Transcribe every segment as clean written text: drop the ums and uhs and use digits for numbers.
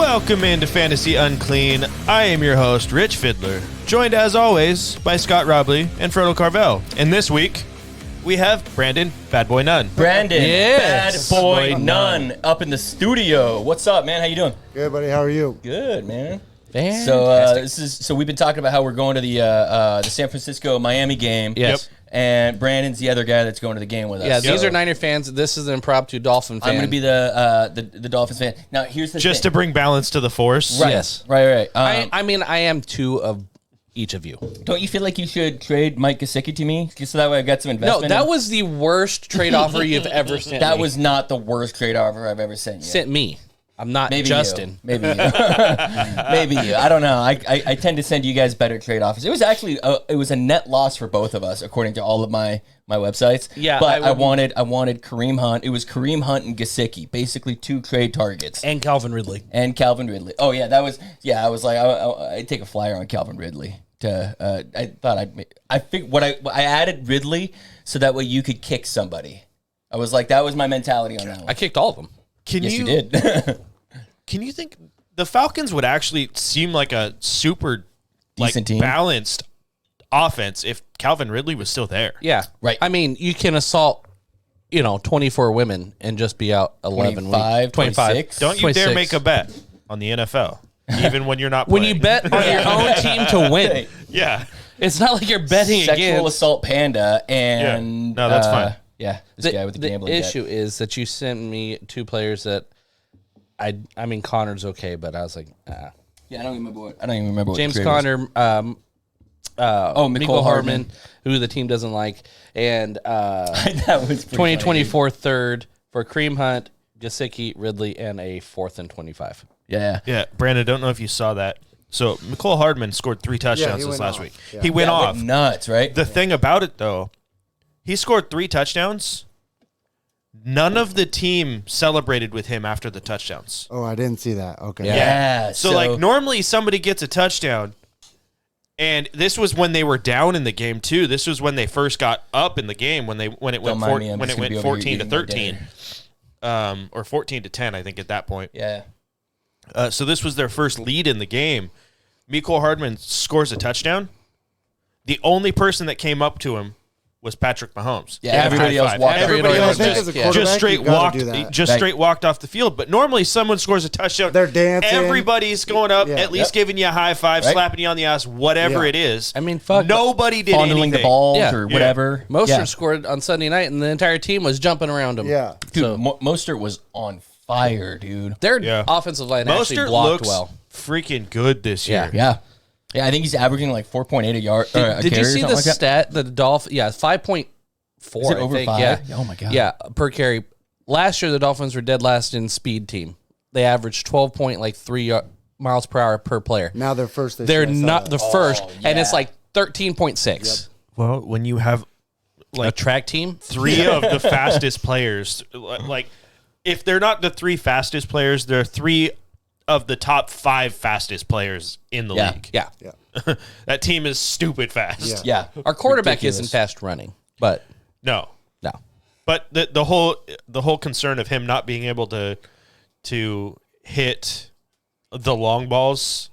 Welcome into Fantasy Unclean. I am your host, Rich Fiddler, joined as always by Scott Robley and Frodo Carvel. And this week, we have Brandon, Bad Boy None. Brandon, Yes. Bad Boy None, up in the studio. What's up, man? How you doing? Good, buddy. How are you? Good, man. Fantastic. So we've been talking about how we're going to the San Francisco Miami game. Yes. Yep. And Brandon's the other guy that's going to the game with us. Yeah, these So are Niner fans. This is an impromptu Dolphin fan. I'm going to be the Dolphins fan. Now, here's the Just thing. to bring balance to the force. Right, Yes. right. I mean, I am two of each of you. Don't you feel like you should trade Mike Gesicki to me? Just so that way I got some investment? No, that was the worst trade offer you've ever sent That me. was not the worst trade offer I've ever sent you. Sent me. I'm not Maybe Justin. You. Maybe you. Maybe you. I don't know. I tend to send you guys better trade offers. It was actually it was a net loss for both of us, according to all of my websites. Yeah, but I wanted Kareem Hunt. It was Kareem Hunt and Gesicki, basically two trade targets. And Calvin Ridley. And Calvin Ridley. Oh yeah, that was I was like I'd take a flyer on Calvin Ridley. I thought I added Ridley so that way you could kick somebody. I was like, that was my mentality on that one. I kicked all of them. Yes, you did. Can you think the Falcons would actually seem like a super Decent team. balanced offense if Calvin Ridley was still there? Yeah. Right. I mean, you can assault, 24 women and just be out 11 weeks. 25. Don't you dare 26. make a bet on the NFL, even when you're not When playing. you bet on your own team to win. Yeah. It's not like you're betting Sexual against. assault panda and Yeah. No, that's fine. Yeah, this guy with the gambling debt. issue is that you sent me two players that I mean Connor's okay, but I was like, Yeah, I don't even remember what James the trade was. Conner, Mecole Hardman, Hardman. who the team doesn't like, and That was pretty 2024 third for Kareem Hunt, Gesicki, Ridley, and a 4th and 25. funny. Yeah. Yeah. Brandon, don't know if you saw that. So Mecole Hardman scored 3 touchdowns he this went last off. week. Yeah. He went That off. went nuts, right? The thing about it, though, he scored 3 touchdowns. None of the team celebrated with him after the touchdowns. Oh, I didn't see that. Okay. Yeah. So, like, normally somebody gets a touchdown, and this was when they were down in the game, too. This was when they first got up in the game, when it went Don't mind me, I'm just gonna be over here 14 to eating my 13. Or 14 to 10, I think, at that point. Yeah. So this was their first lead in the game. Mecole Hardman scores a touchdown. The only person that came up to him was Patrick Mahomes. Yeah, everybody else walked off. Everybody I else think just, as a quarterback, straight you gotta walked, do that. just Right. straight walked off the field. But normally, someone scores a touchdown, They're dancing. Everybody's going up, Yeah. at least giving you a high five, Right. slapping you on the ass, whatever Yeah. it is. I mean, fuck. Nobody did Fondling anything. the balls Yeah. or Yeah. whatever. Mostert Yeah. scored on Sunday night, and the entire team was jumping around him. Yeah. Dude, So Mostert was on fire, dude. their Yeah. offensive line actually Mostert blocked looks well. freaking good this year. Yeah. Yeah, I think he's averaging like 4.8 a yard. Did you carry or see something the like that. stat? The Dolphins, 5.4. Is it over I think. 5? Yeah. Oh my god. Yeah, per carry. Last year, the Dolphins were dead last in speed team. They averaged 12.3 miles per hour per player. Now they're first. This They're year, I saw not that. the first, and it's yeah. like 13.6. Well, when you have A track team. 3 of the fastest players, like if they're not the 3 fastest players, they're 3 of the top 5 fastest players in the Yeah. league. Yeah. Yeah. That team is stupid fast. Yeah. Our quarterback Ridiculous. isn't fast running, but No. no. But the whole concern of him not being able to hit the long balls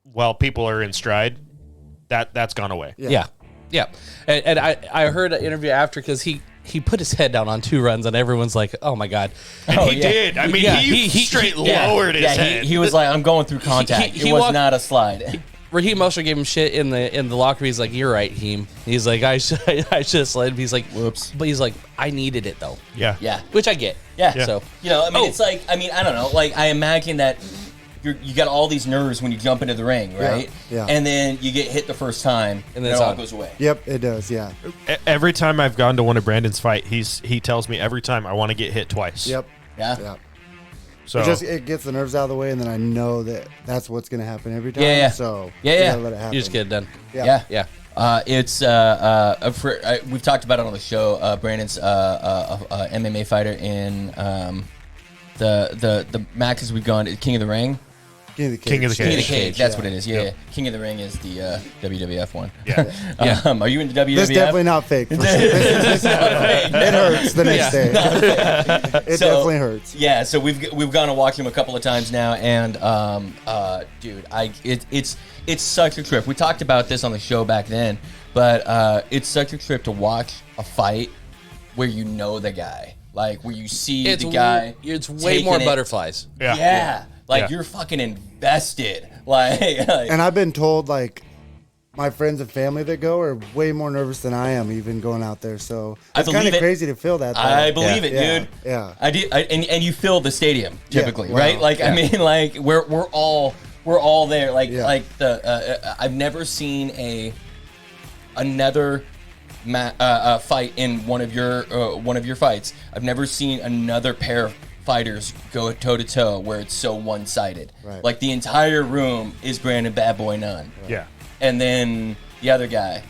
while people are in stride, that's gone away. Yeah. And I heard an interview after because he put his head down on 2 runs, and everyone's like, "Oh my god!" And Oh, he yeah. did. I mean, Yeah, he straight Yeah. lowered his Yeah, head. he was like, I'm going through contact. he it was walked- not a slide. Raheem Mostert gave him shit in the locker room. He's like, "You're right, Heem." He's like, "I should have slid." He's like, Whoops. But he's like, "I needed it though," Yeah. Yeah. which I get. Yeah. So You know, I mean, Oh. it's like, I mean, I don't know. Like, I imagine that you got all these nerves when you jump into the ring, right? Yeah. And then you get hit the first time, And and then then it's it all on. goes away. Yep, it does. Yeah. Every time I've gone to one of Brandon's fight, he tells me every time I want to get hit twice. Yep. Yeah. Yeah. So It gets the nerves out of the way, and then I know that's what's going to happen every time. Yeah, yeah. So Yeah, you yeah. gotta let it happen. you just get it done. Yeah. Yeah. It's we've talked about it on the show. Brandon's MMA fighter in the matches we've gone. King of the Ring. King of the Cage. King of the King of the Cage. Cage. That's what it is. Yeah. Yep. King of the Ring is the WWF one. Yeah. Are you into WWF? This is definitely not fake. For sure. This it hurts the next day. It definitely hurts. Yeah, so we've gone and watched him a couple of times now, and dude, it's such a trip. We talked about this on the show back then, but it's such a trip to watch a fight where you know the guy, like where you see the guy. It's way taking more it. butterflies. Yeah. Like, Yeah. you're fucking invested. Like And I've been told, like, my friends and family that go are way more nervous than I am even going out there. So I it's kind believe of it. crazy to feel that. Though. I believe it, Yeah. dude. Yeah. I did, and you fill the stadium typically, wow. right? Like, I mean, like we're all there. Like, Yeah. like I've never seen another fight in one of your fights. I've never seen another pair of fighters go toe to toe where it's so one sided. Right. Like the entire room is Brandon Bad Boy Nunn, Yeah. and then the other guy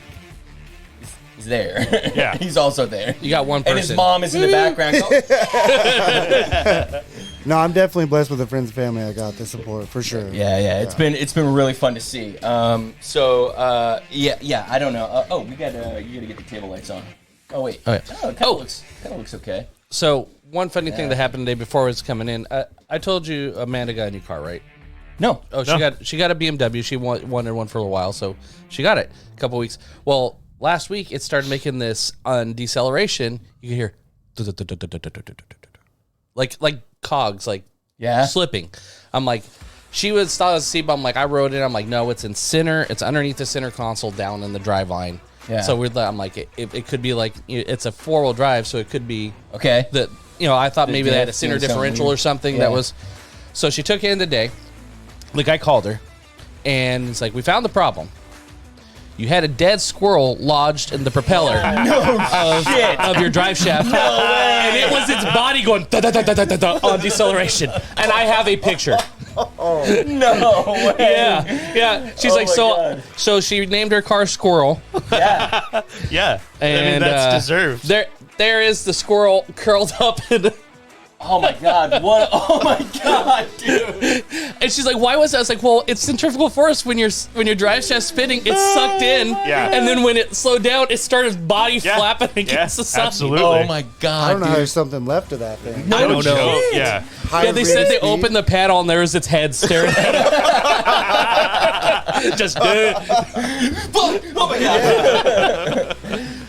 is there. Yeah. He's also there. You got one And his person. mom is in the background. No, I'm definitely blessed with the friends and family I got the support for sure. Yeah. It's been really fun to see. I don't know. We got you got to get the table lights on. Oh wait. Oh, yeah. It kind of looks okay. So one funny thing that happened today before I was coming in, I told you Amanda got a new car, right? No. Oh, she got a BMW. She wanted one for a while, so she got it a couple weeks. Well, last week it started making this on deceleration. You can hear like cogs, like Yeah. slipping. I'm like, she was thought it was a seat bump. I'm like, I rode it. I'm like, no, it's in center. It's underneath the center console down in the drive line. Yeah. So I'm like, it could be like it's a 4-wheel drive, so it could be Okay. that. I thought maybe they had a diff center or something. differential or something Yeah. that was. So she took it in the day. The guy called her, and it's like, we found the problem. You had a dead squirrel lodged in the propeller of your drive shaft. No way. And it was its body going da-da-da-da-da-da on deceleration. And I have a picture. No way. Yeah. She's Oh like, my God. so she named her car Squirrel. Yeah. Yeah. And I mean, that's deserved. There is the squirrel curled up in Oh my God. What? Oh my God, dude. and she's like, why was that? I was like, well, it's centrifugal force when your drive shaft's spinning, it's sucked in. Yeah. And then when it slowed down, it started body Yeah. flapping against the side. Absolutely. Oh my God. I don't know how dude. there's something left of that thing. I don't know. shit. Yeah. Yeah, they said they opened the panel and there was its head staring at it. Just Oh my God.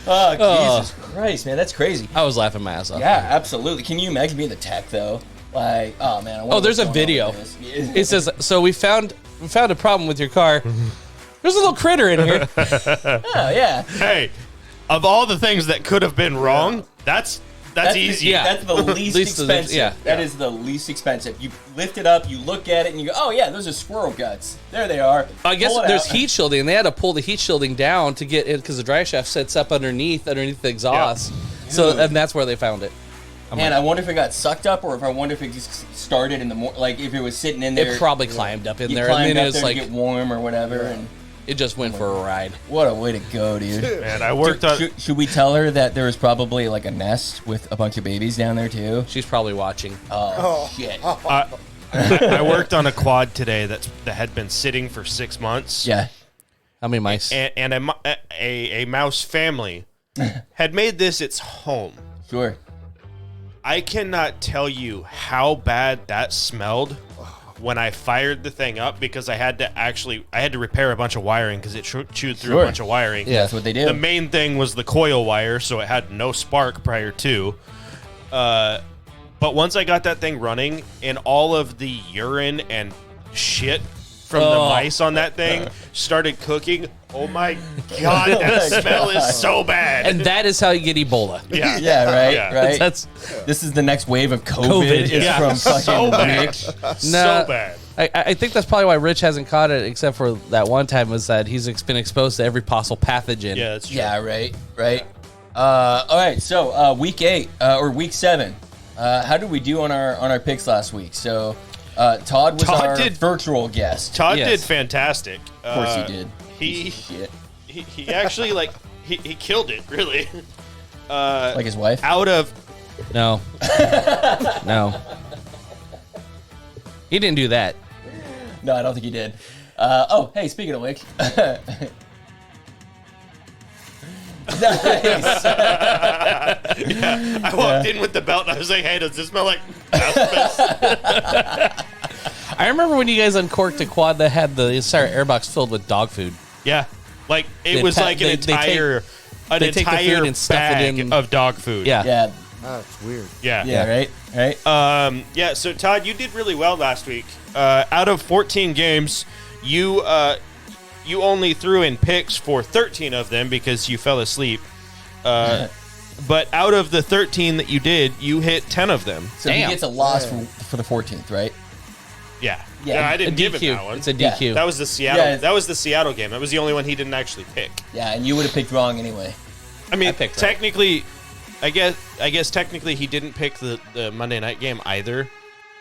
Oh, Jesus Christ, man. That's crazy. I was laughing my ass off. Yeah, absolutely. Can you imagine being the tech though? Like, oh man. I wonder There's what's a going on video. with this. It says, so we found a problem with your car. There's a little critter in here. Oh yeah. Hey, of all the things that could have been wrong, that's easy. yeah. That's the least Least of the- expensive. yeah. That is the least expensive. You lift it up, you look at it, and you go, "Oh yeah, those are squirrel guts. There they are." I guess Pull it there's out. heat shielding, and they had to pull the heat shielding down to get it because the drive shaft sits up underneath the exhaust. So, and that's where they found it. Man, I wonder if it got sucked up, or if I wonder if it just started in the like if it was sitting in there. It probably climbed up in you there, climbed and then up it was there like to get warm or whatever. And it just went for a ride. what a way to go, dude. And I worked on. Should we tell her that there was probably like a nest with a bunch of babies down there too? She's probably watching. Oh, shit. I worked on a quad today that had been sitting for 6 months. Yeah. How many mice? And a mouse family had made this its home. Sure. I cannot tell you how bad that smelled when I fired the thing up because I had to repair a bunch of wiring because it chewed through Sure. a bunch of wiring. Yeah. That's what they do. The main thing was the coil wire, so it had no spark prior to. But once I got that thing running, and all of the urine and shit from the mice on that thing started cooking, oh my God, that smell is so bad. And that is how you get Ebola. yeah. Yeah, right, Yeah. right. That's This is the next wave of COVID. Is Yeah. from fucking So bad. Rich. So bad. I think that's probably why Rich hasn't caught it, except for that one time was that he's been exposed to every possible pathogen. Yeah, that's true. Yeah, right, right. All right, so week 8 or week 7. How did we do on our picks last week? So Todd was Todd our did- virtual guest. Todd Yes. did fantastic. Of course he did. He Shit. he actually he killed it really. Like his wife. Out of No. No. He didn't do that. No, I don't think he did. Oh, hey, speaking of which. Nice. I walked in with the belt and I was like, hey, does this smell like asbestos? I remember when you guys uncorked a quad that had the entire airbox filled with dog food. Yeah. Like, it They was pa- like they- an they take- entire they take the food and stuff it bag in- of dog food. Yeah. Yeah, That's weird. Yeah. right. Yeah, so Todd, you did really well last week. Out of 14 games, you only threw in picks for 13 of them because you fell asleep. But out of the 13 that you did, you hit 10 of them. So Damn. he gets a loss for the 14th, right? Yeah. Yeah, I A didn't give him DQ. that one. It's a Yeah. DQ. That was the Seattle. Yeah. That was the Seattle game. That was the only one he didn't actually pick. Yeah, and you would have picked wrong anyway. I mean, I picked right. technically, I guess technically he didn't pick the Monday night game either,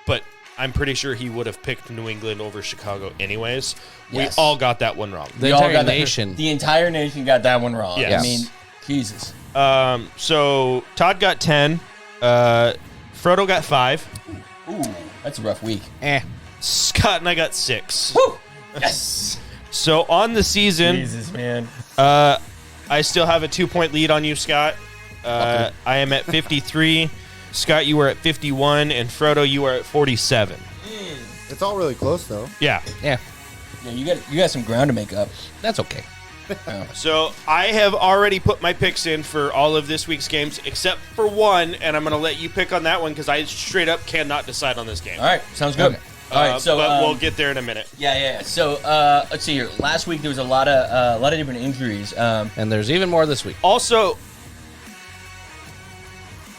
but I'm pretty sure he would have picked New England over Chicago anyways. Yes. We all got that one wrong. the We all entire got that- nation. The entire nation got that one wrong. Yes. I mean, Jesus. So Todd got 10. Frodo got 5. Ooh, that's a rough week. Scott and I got 6. Woo! Yes. So on the season, Jesus, man. I still have a 2-point lead on you, Scott. I am at 53. Scott, you were at 51, and Frodo, you are at 47. It's all really close though. Yeah. Yeah, Yeah, you got some ground to make up. that's okay. So I have already put my picks in for all of this week's games except for one, and I'm going to let you pick on that one because I straight up cannot decide on this game. All right, sounds good. Okay. All right, so but we'll get there in a minute. yeah. So let's see here. Last week there was a lot of different injuries. And there's even more this week. Also,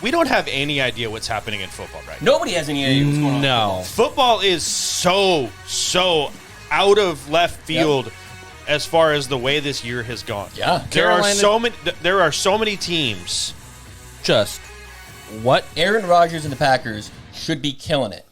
we don't have any idea what's happening in football right now. Nobody has any idea what's going on. No. Football is so out of left field as far as the way this year has gone. Yeah. There are Carolina- so many teams. Just what? Aaron Rodgers and the Packers should be killing it.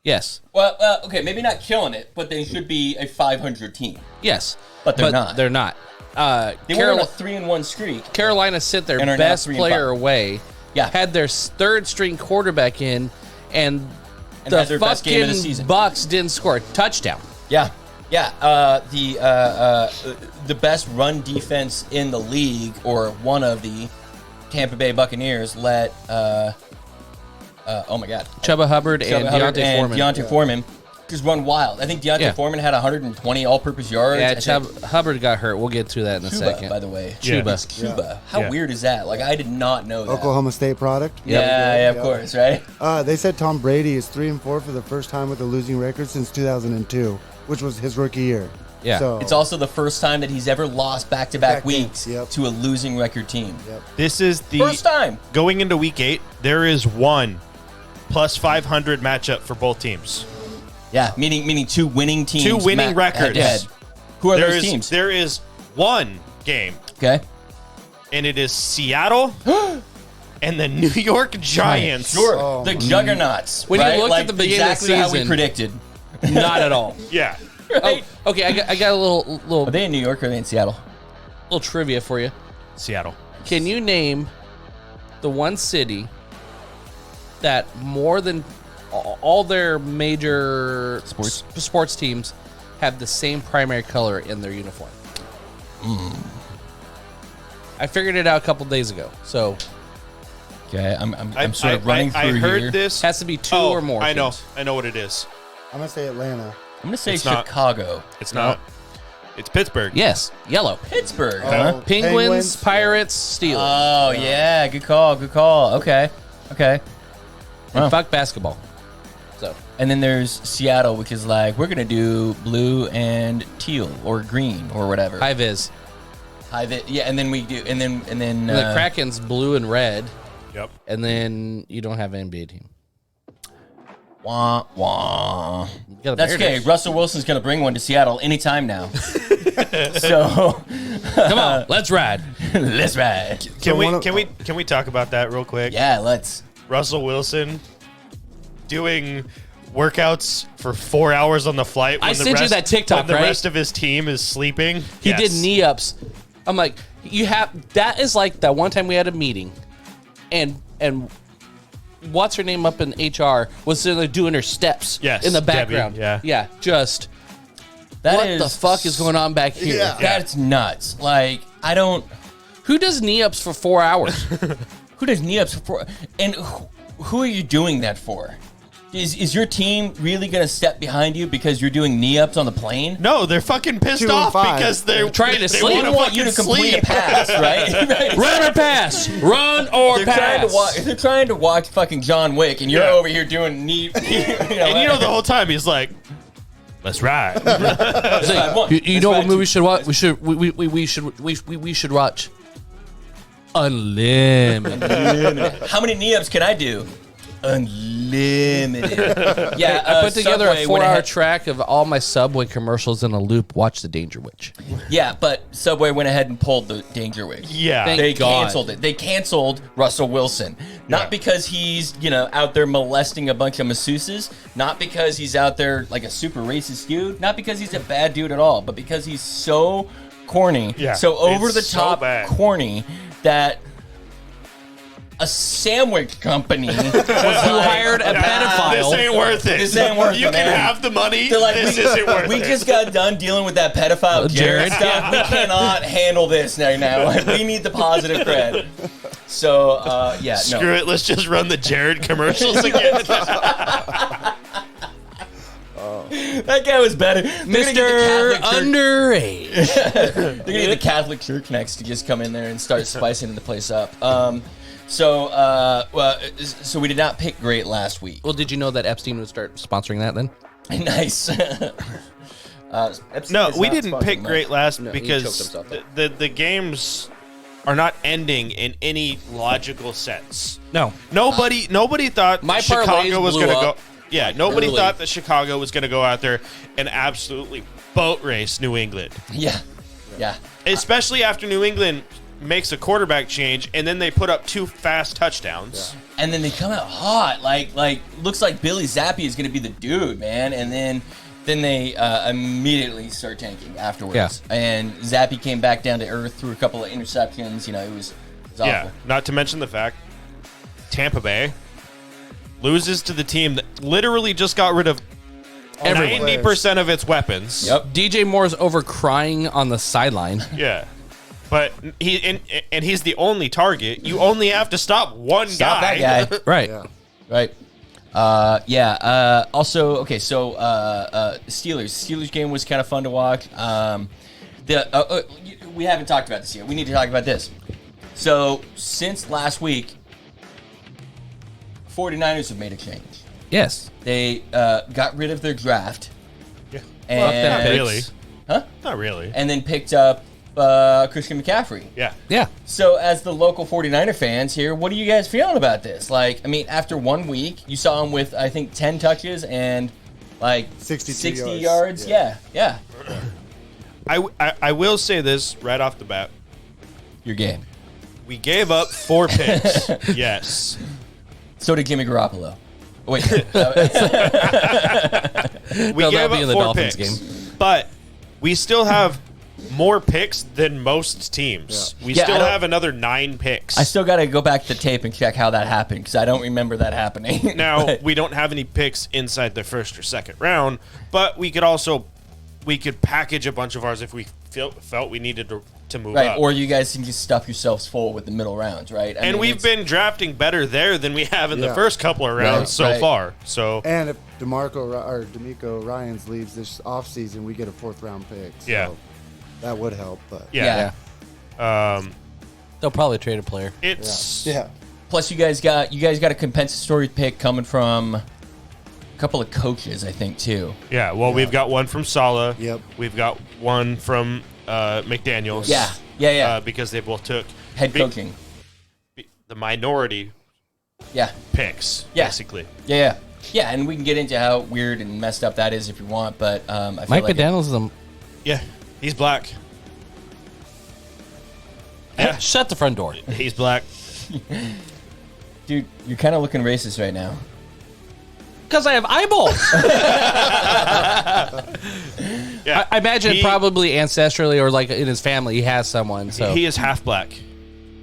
Yes. Well, okay, maybe not killing it, but they should be a 500 team. Yes. But they're not. They're not. They were on a 3-1 streak. Carolina sent their And are now best 3-5. player away. Yeah. Had their third string quarterback in, and the had their best game of the fucking season. Bucks didn't score a touchdown. Yeah. The best run defense in the league, or one of the Tampa Bay Buccaneers, let oh my God, Chuba Hubbard and Hubbard Deontay Foreman. Deontay Foreman just run wild. I think Deontay Yeah. Foreman had 120 all-purpose yards. Yeah, I think Hubbard got hurt. We'll get to that in a Cuba, second. by the way. Yeah. Chuba. It's Cuba. How Yeah. weird is that? Like, I did not know that. Oklahoma State product. Yeah, of course, right? They said Tom Brady is 3-4 for the first time with a losing record since 2002, which was his rookie year. Yeah. So It's also the first time that he's ever lost back-to-back Back weeks games, yep. to a losing record team. This is the First time. going into week 8. There is one plus 500 matchup for both teams. Yeah, meaning two winning teams. Two winning records. head-to-head. Who are There those is teams? there is one game, Okay. and it is Seattle and the New York Giants. Sure. Oh, the my- juggernauts. When you right? looked like at the beginning of the exactly how we season- predicted. Not at all. Yeah. Oh, okay. I got a little Are they in New York or are they in Seattle? little trivia for you. Seattle. Can you name the one city that more than all their major sports teams have the same primary color in their uniform? I figured it out a couple days ago. So Okay, I'm sort of running I through heard here. this. has to be two Oh, or more. I know. teams. I know what it is. I'm gonna say Atlanta. I'm gonna say It's not. Chicago. It's not. It's Pittsburgh. Yes, yellow. Pittsburgh. Oh, Huh? Penguins, Pirates, Steelers. Oh yeah, good call. Good call. Okay. And fuck basketball. So And then there's Seattle, which is like we're gonna do blue and teal or green or whatever. high vis. Yeah, and then we do, and then And the Kraken's blue and red, Yep. and then you don't have an NBA team. wah wah. You got a That's okay. Mariners. Russell Wilson's gonna bring one to Seattle anytime now. So Come on, let's ride. let's ride. Can So we one of- can we talk about that real quick? Yeah, let's. Russell Wilson doing workouts for 4 hours on the flight. I when the sent you rest- that TikTok, when the right? rest of his team is sleeping. He Yes. did knee ups. I'm like, you have that is like that one time we had a meeting, and what's her name up in HR was sitting there doing her steps Yes, in the Debbie, background. yeah. just What the fuck is going on back here? Yeah. That's nuts. Like, I don't. Who does knee-ups for 4 hours? Who does knee-ups for? And who are you doing that for? Is your team really going to step behind you because you're doing knee-ups on the plane? No, they're fucking pissed 2 and off 5. because they're Trying to they sleep. They wanna want you to fucking complete sleep. a pass, right? Right. Run or pass. Run or pass. They're trying to watch fucking John Wick, and you're Yeah. over here doing knee. And the whole time he's like, "Let's ride." You know what movie we should watch? We should watch Unlimited. How many knee-ups can I do? Unlimited. Yeah, I put together Subway a went 4-hour ahead- track of all my Subway commercials in a loop. Watch The Danger Witch. Yeah, but Subway went ahead and pulled the Danger Witch. Yeah. Thank They God. canceled it. They canceled Russell Wilson. Not Yeah. because he's, out there molesting a bunch of masseuses. Not because he's out there like a super racist dude. Not because he's a bad dude at all. But because he's so corny. Yeah, So over the it's so top bad. corny that a sandwich company was hired a This pedophile. ain't worth it. This ain't worth You it, can man. have the money. They're like, this we, isn't worth we it. just got done dealing with that pedophile Jared Jared. stuff. We cannot handle this right now. Like, we need the positive cred. So, yeah, Screw no. it. Let's just run the Jared commercials again. That guy was better. They're gonna get the Mr. Catholic Church- Underage. They're gonna get the Catholic Church next to just come in there and start spicing the place up. So we did not pick great last week. Well, did you know that Epstein would start sponsoring that then? Nice. No, we didn't pick great last he because choked himself up. the games are not ending in any logical sense. No. Nobody thought My that Chicago parlays was blew going to go. up Yeah, nobody early. thought that Chicago was going to go out there and absolutely boat race New England, Yeah. Yeah. especially after New England makes a quarterback change and then they put up 2 fast touchdowns. And then they come out hot, like looks like Billy Zappi is gonna be the dude, man. And then they immediately start tanking afterwards. Yeah. And Zappi came back down to earth, threw a couple of interceptions. It was awful. Yeah, not to mention the fact Tampa Bay loses to the team that literally just got rid of Everyone. 90% of its weapons. Yep. DJ Moore's over crying on the sideline. Yeah. But he's the only target. You only have to stop one Stop guy. that guy. Right. Yeah. Right. Also, okay. So Steelers game was kind of fun to watch. We haven't talked about this yet. We need to talk about this. So since last week, 49ers have made a change. Yes. They got rid of their draft. Yeah. And, Not picks. really. Huh? Not really. And then picked up Christian McCaffery. Yeah. Yeah. So, as the local 49er fans here, what are you guys feeling about this? Like, I mean, after 1 week, you saw him with, I think, 10 touches and, 60 yards. yards. Yeah. I will say this right off the bat. Your game. We gave up 4 picks. Yes. So did Jimmy Garoppolo. Wait. We No, gave that'll be up in the 4 Dolphins picks. game. But we still have more picks than most teams. We Yeah, I still don't- have another 9 picks. I still got to go back to the tape and check how that happened because I don't remember that happening. Now, But- we don't have any picks inside the first or second round, but we could package a bunch of ours if we felt we needed to move right, up. or you guys can just stuff yourselves full with the middle rounds, right? I And mean, we've it's- been drafting better there than we have in the Yeah. first couple of rounds Right, so right. far. So, And if D'Amico Ryans leaves this offseason, we get a 4th round pick. So Yeah. that would help. But yeah. They'll probably trade a player. It's yeah. Plus, you guys got a compensatory pick coming from a couple of coaches, I think, too. Yeah, well, we've got one from Saleh. Yep. We've got one from McDaniels. Yeah. Because they both took Head coaching. the minority Yeah. picks, Yeah. basically. Yeah. And we can get into how weird and messed up that is if you want, but I feel Mike like McDaniels is a... Yeah, he's black. Yeah. Shut the front door. He's black. dude, you're kind of looking racist right now. Because I have eyeballs. Yeah, I imagine probably ancestrally or like in his family he has someone. So he is half black.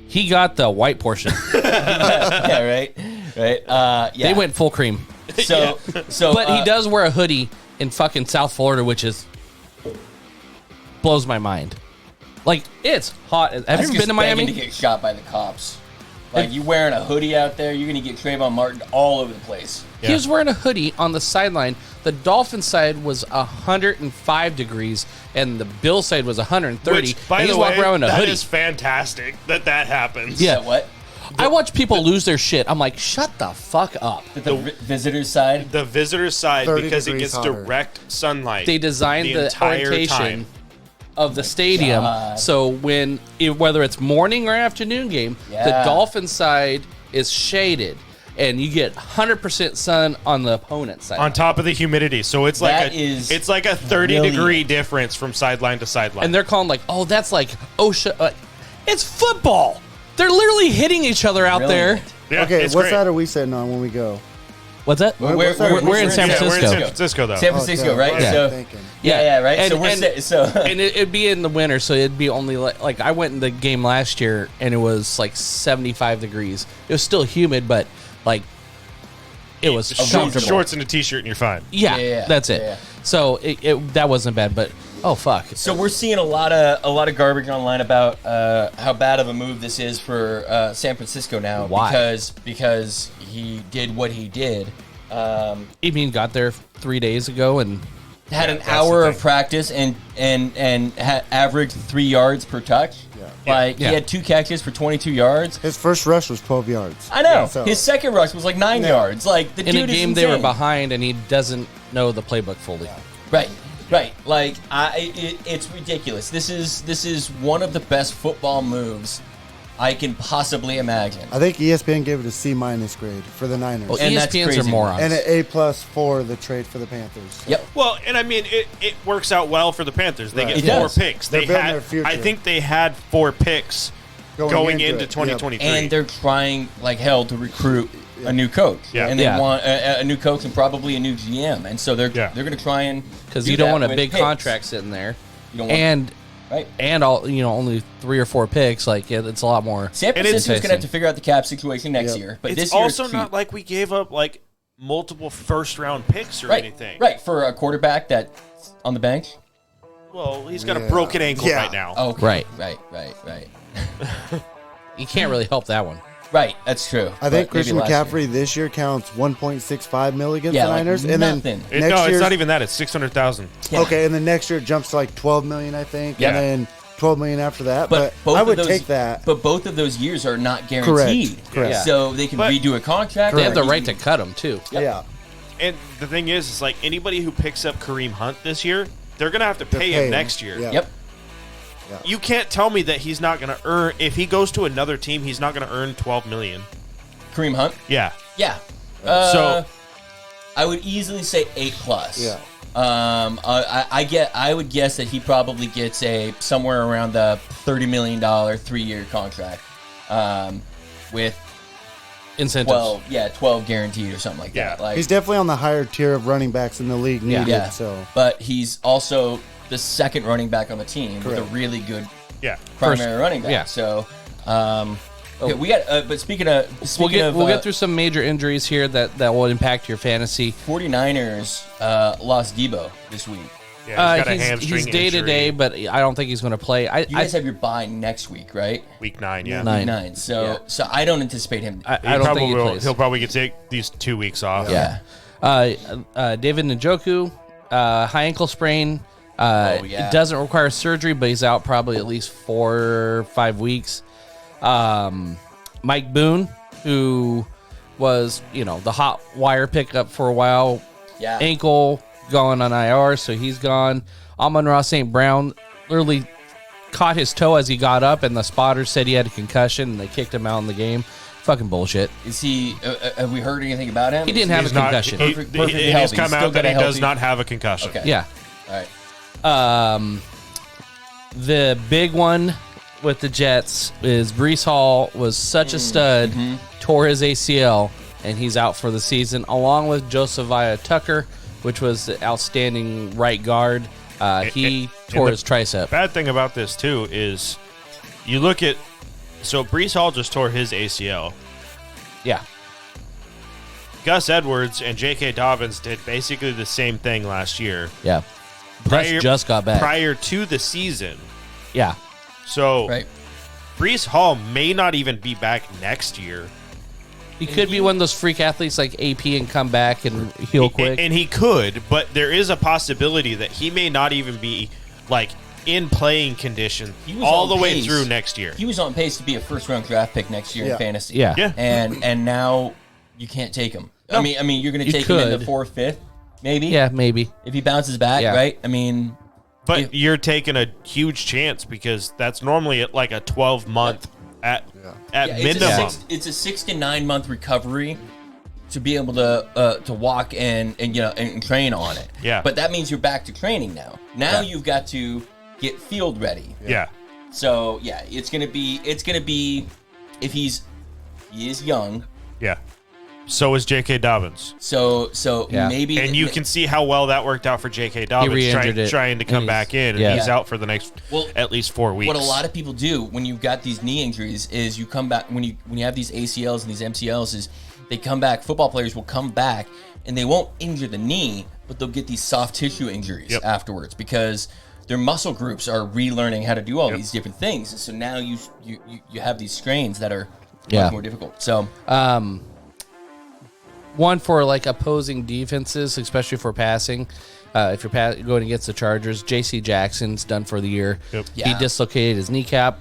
he got the white portion. Yeah, right. Yeah. They went full cream. So But he does wear a hoodie in fucking South Florida, which is blows my mind. Like, it's hot. Have you ever been to Miami? To get shot by the cops. Like, you wearing a hoodie out there, you're going to get Trayvon Martin all over the place. Yeah. He was wearing a hoodie on the sideline. The Dolphin side was 105 degrees, and the Bill side was 130. Which, by and the he's walking way, around in a that hoodie. is fantastic that happens. Yeah. What? I watch people lose their shit. I'm like, shut the fuck up. The visitor's side? The visitor's side, 30 because it degrees gets hotter. direct sunlight. They designed the entire orientation time. of the stadium, God. so whether it's morning or afternoon game, the Yeah. Dolphin side is shaded, and you get 100% sun on the opponent side. On top of the humidity, so it's like That is it's like a 30 brilliant. degree difference from sideline to sideline. And they're calling like, oh, that's like OSHA. It's football. They're literally hitting each other out there. Brilliant. yeah, Okay, it's what great. side are we sitting on when we go? What's that? We're in San Yeah, we're in Francisco. San Francisco though. San Francisco, Okay, right? what was I So, thinking? yeah, right? And- so we're and- so And it'd be in the winter, so it'd be only like I went in the game last year, and it was like 75 degrees. It was still humid, but like it was comfortable. Shorts and a t-shirt and you're fine. Yeah, Yeah, that's it. yeah. So that wasn't bad, but oh fuck. So we're seeing a lot of garbage online about how bad of a move this is for San Francisco now. Why? Because he did what he did. Eamon got there 3 days ago, and Had an that's the hour thing. of practice and averaged 3 yards per touch. Like Yeah. he had 2 catches for 22 yards. His first rush was 12 yards. I know. So- His second rush was like 9 yards. Like the in dude a is game they were insane. behind, and he doesn't know the playbook fully. Right. Like it's ridiculous. This is one of the best football moves I can possibly imagine. I think ESPN gave it a C- grade for the Niners. Well, And that's ESPNs are crazy. morons. and an A+ for the trade for the Panthers. So. Yep. Well, and I mean, it works out well for the Panthers. They Right. get It 4 does. picks. They're They building had, their future. I think they had 4 picks going into it. 2023. And they're trying like hell to recruit a new coach. Yeah. And they Yeah. want a new coach and probably a new GM. And so they're Yeah. going to try and Because do you don't that want a with big picks. contract sitting there, You don't want, and right. all only 3 or 4 picks. Like it's a lot more. San And it's Francisco's going to have interesting. to figure out the cap situation next Yep. year. But it's this year also is not like we gave up like multiple first round picks or right, anything. right for a quarterback that's on the bench. Well, he's got a Yeah. broken ankle Yeah. right now. Okay. Right. Right. You can't really help that one. Right, that's true. I But think Christian maybe last McCaffery this year counts 1.65 mil against Yeah, the like Niners, and nothing. then It- next no, year it's not even that. It's 600,000. Yeah. okay, and then next year it jumps to like 12 million, I think, Yeah. and then 12 million after that. But But, both I of would those, take that. But both of those years are not guaranteed. Correct. So they can But- redo a contract. They have the or right you to cut him too. Yep. Yeah, And the thing is like anybody who picks up Kareem Hunt this year, they're gonna have to They're pay paying him next year. Yeah. Yep. You can't tell me that he's not gonna earn. If he goes to another team, he's not gonna earn 12 million. Kareem Hunt. Yeah. Yeah. So- I would easily say 8+. Yeah. I would guess that he probably gets a somewhere around the $30 million 3-year contract, with Incentives. 12 guaranteed or something like that. Yeah. Like, he's definitely on the higher tier of running backs in the league needed. yeah. So But he's also the second running back on the team with a Correct. really good Yeah. primary running back. yeah. So, okay, we got. But speaking of, We'll get through some major injuries here that will impact your fantasy. 49ers lost Debo this week. Yeah. He's got a He's hamstring day to day, injury. but I don't think he's going to play. You guys have your bye next week, right? Week 9. Yeah. Nine. 9. So I don't anticipate him. I don't think he plays. He'll probably get take these 2 weeks off. yeah. David Njoku, high ankle sprain. yeah. It doesn't require surgery, but he's out probably at least 4 or 5 weeks. Mike Boone, who was, the hot wire pickup for a while, Yeah. ankle going on IR, so he's gone. Amon-Ra St. Brown literally caught his toe as he got up, and the spotters said he had a concussion, and they kicked him out in the game. Fucking bullshit. Is he? Have we heard anything about him? He didn't have He's a not. concussion. Perfectly It has healthy. come He's still out that got a he does healthy- not have a concussion. Okay. Yeah. All right. The big one with the Jets is Breece Hall was such a stud, tore his ACL, and he's out for the season, along with Josiah Tucker, which was the outstanding right guard. He tore his tricep. Bad thing about this too is you look at Breece Hall just tore his ACL. Yeah. Gus Edwards and J.K. Dobbins did basically the same thing last year. Yeah. just got back. prior to the season. Yeah. So Right. Brees Hall may not even be back next year. He could be one of those freak athletes like AP and come back and heal quick. And he could, but there is a possibility that he may not even be like in playing condition He was all on the way pace. through next year. He was on pace to be a first-round draft pick next year Yeah. in fantasy. Yeah. Yeah. And now you can't take him. No. I mean, you're going to You take him in the could. 4th, 5th, maybe. Yeah, maybe. If he bounces back, Yeah. right? I mean, But you're taking a huge chance because that's normally at like a 12-month at yeah, minimum. it's a 6 to 9 month recovery to be able to walk and train on it. Yeah. But that means you're back to training now. Now Yeah. you've got to get field ready. Yeah. So yeah, it's gonna be if he is young. Yeah. So is J.K. Dobbins. So Yeah. maybe And you can see how well that worked out for J.K. Dobbins re-injured it, trying to and come he's- back in. yeah. And he's out for the next at least 4 weeks. What a lot of people do when you've got these knee injuries is you come back when you have these ACLs and these MCLs is they come back. Football players will come back and they won't injure the knee, but they'll get these soft tissue injuries afterwards because their muscle groups are relearning how to do all these different things. And so now you have these strains that are much more difficult. So One for like opposing defenses, especially for passing. If you're going against the Chargers, J.C. Jackson's done for the year. Yep. He Yeah. dislocated his kneecap.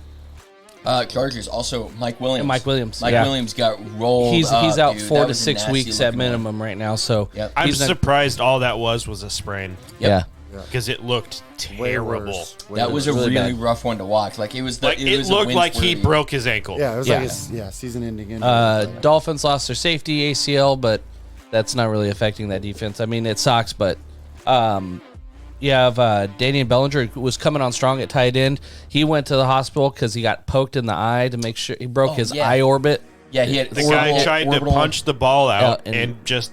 Chargers also Mike Williams. And Mike Williams, Mike yeah. Williams got rolled. He's up, out dude. 4 That to was a 6 nasty weeks at looking one. minimum right now. So Yep. I'm he's not- surprised all that was a sprain Yeah. because it looked Way terrible. worse. Way That was a Really really bad. rough one to watch. Like it was Like it was a looked like he win-worthy- broke his ankle. Yeah, it was Yeah. like season-ending injury. Dolphins lost their safety ACL, but that's not really affecting that defense. I mean, it sucks, but you have Daniel Bellinger, who was coming on strong at tight end. He went to the hospital because he got poked in the eye to make sure he broke his eye orbit. Yeah, he had The guy tried to orbital- punch the ball out and- and just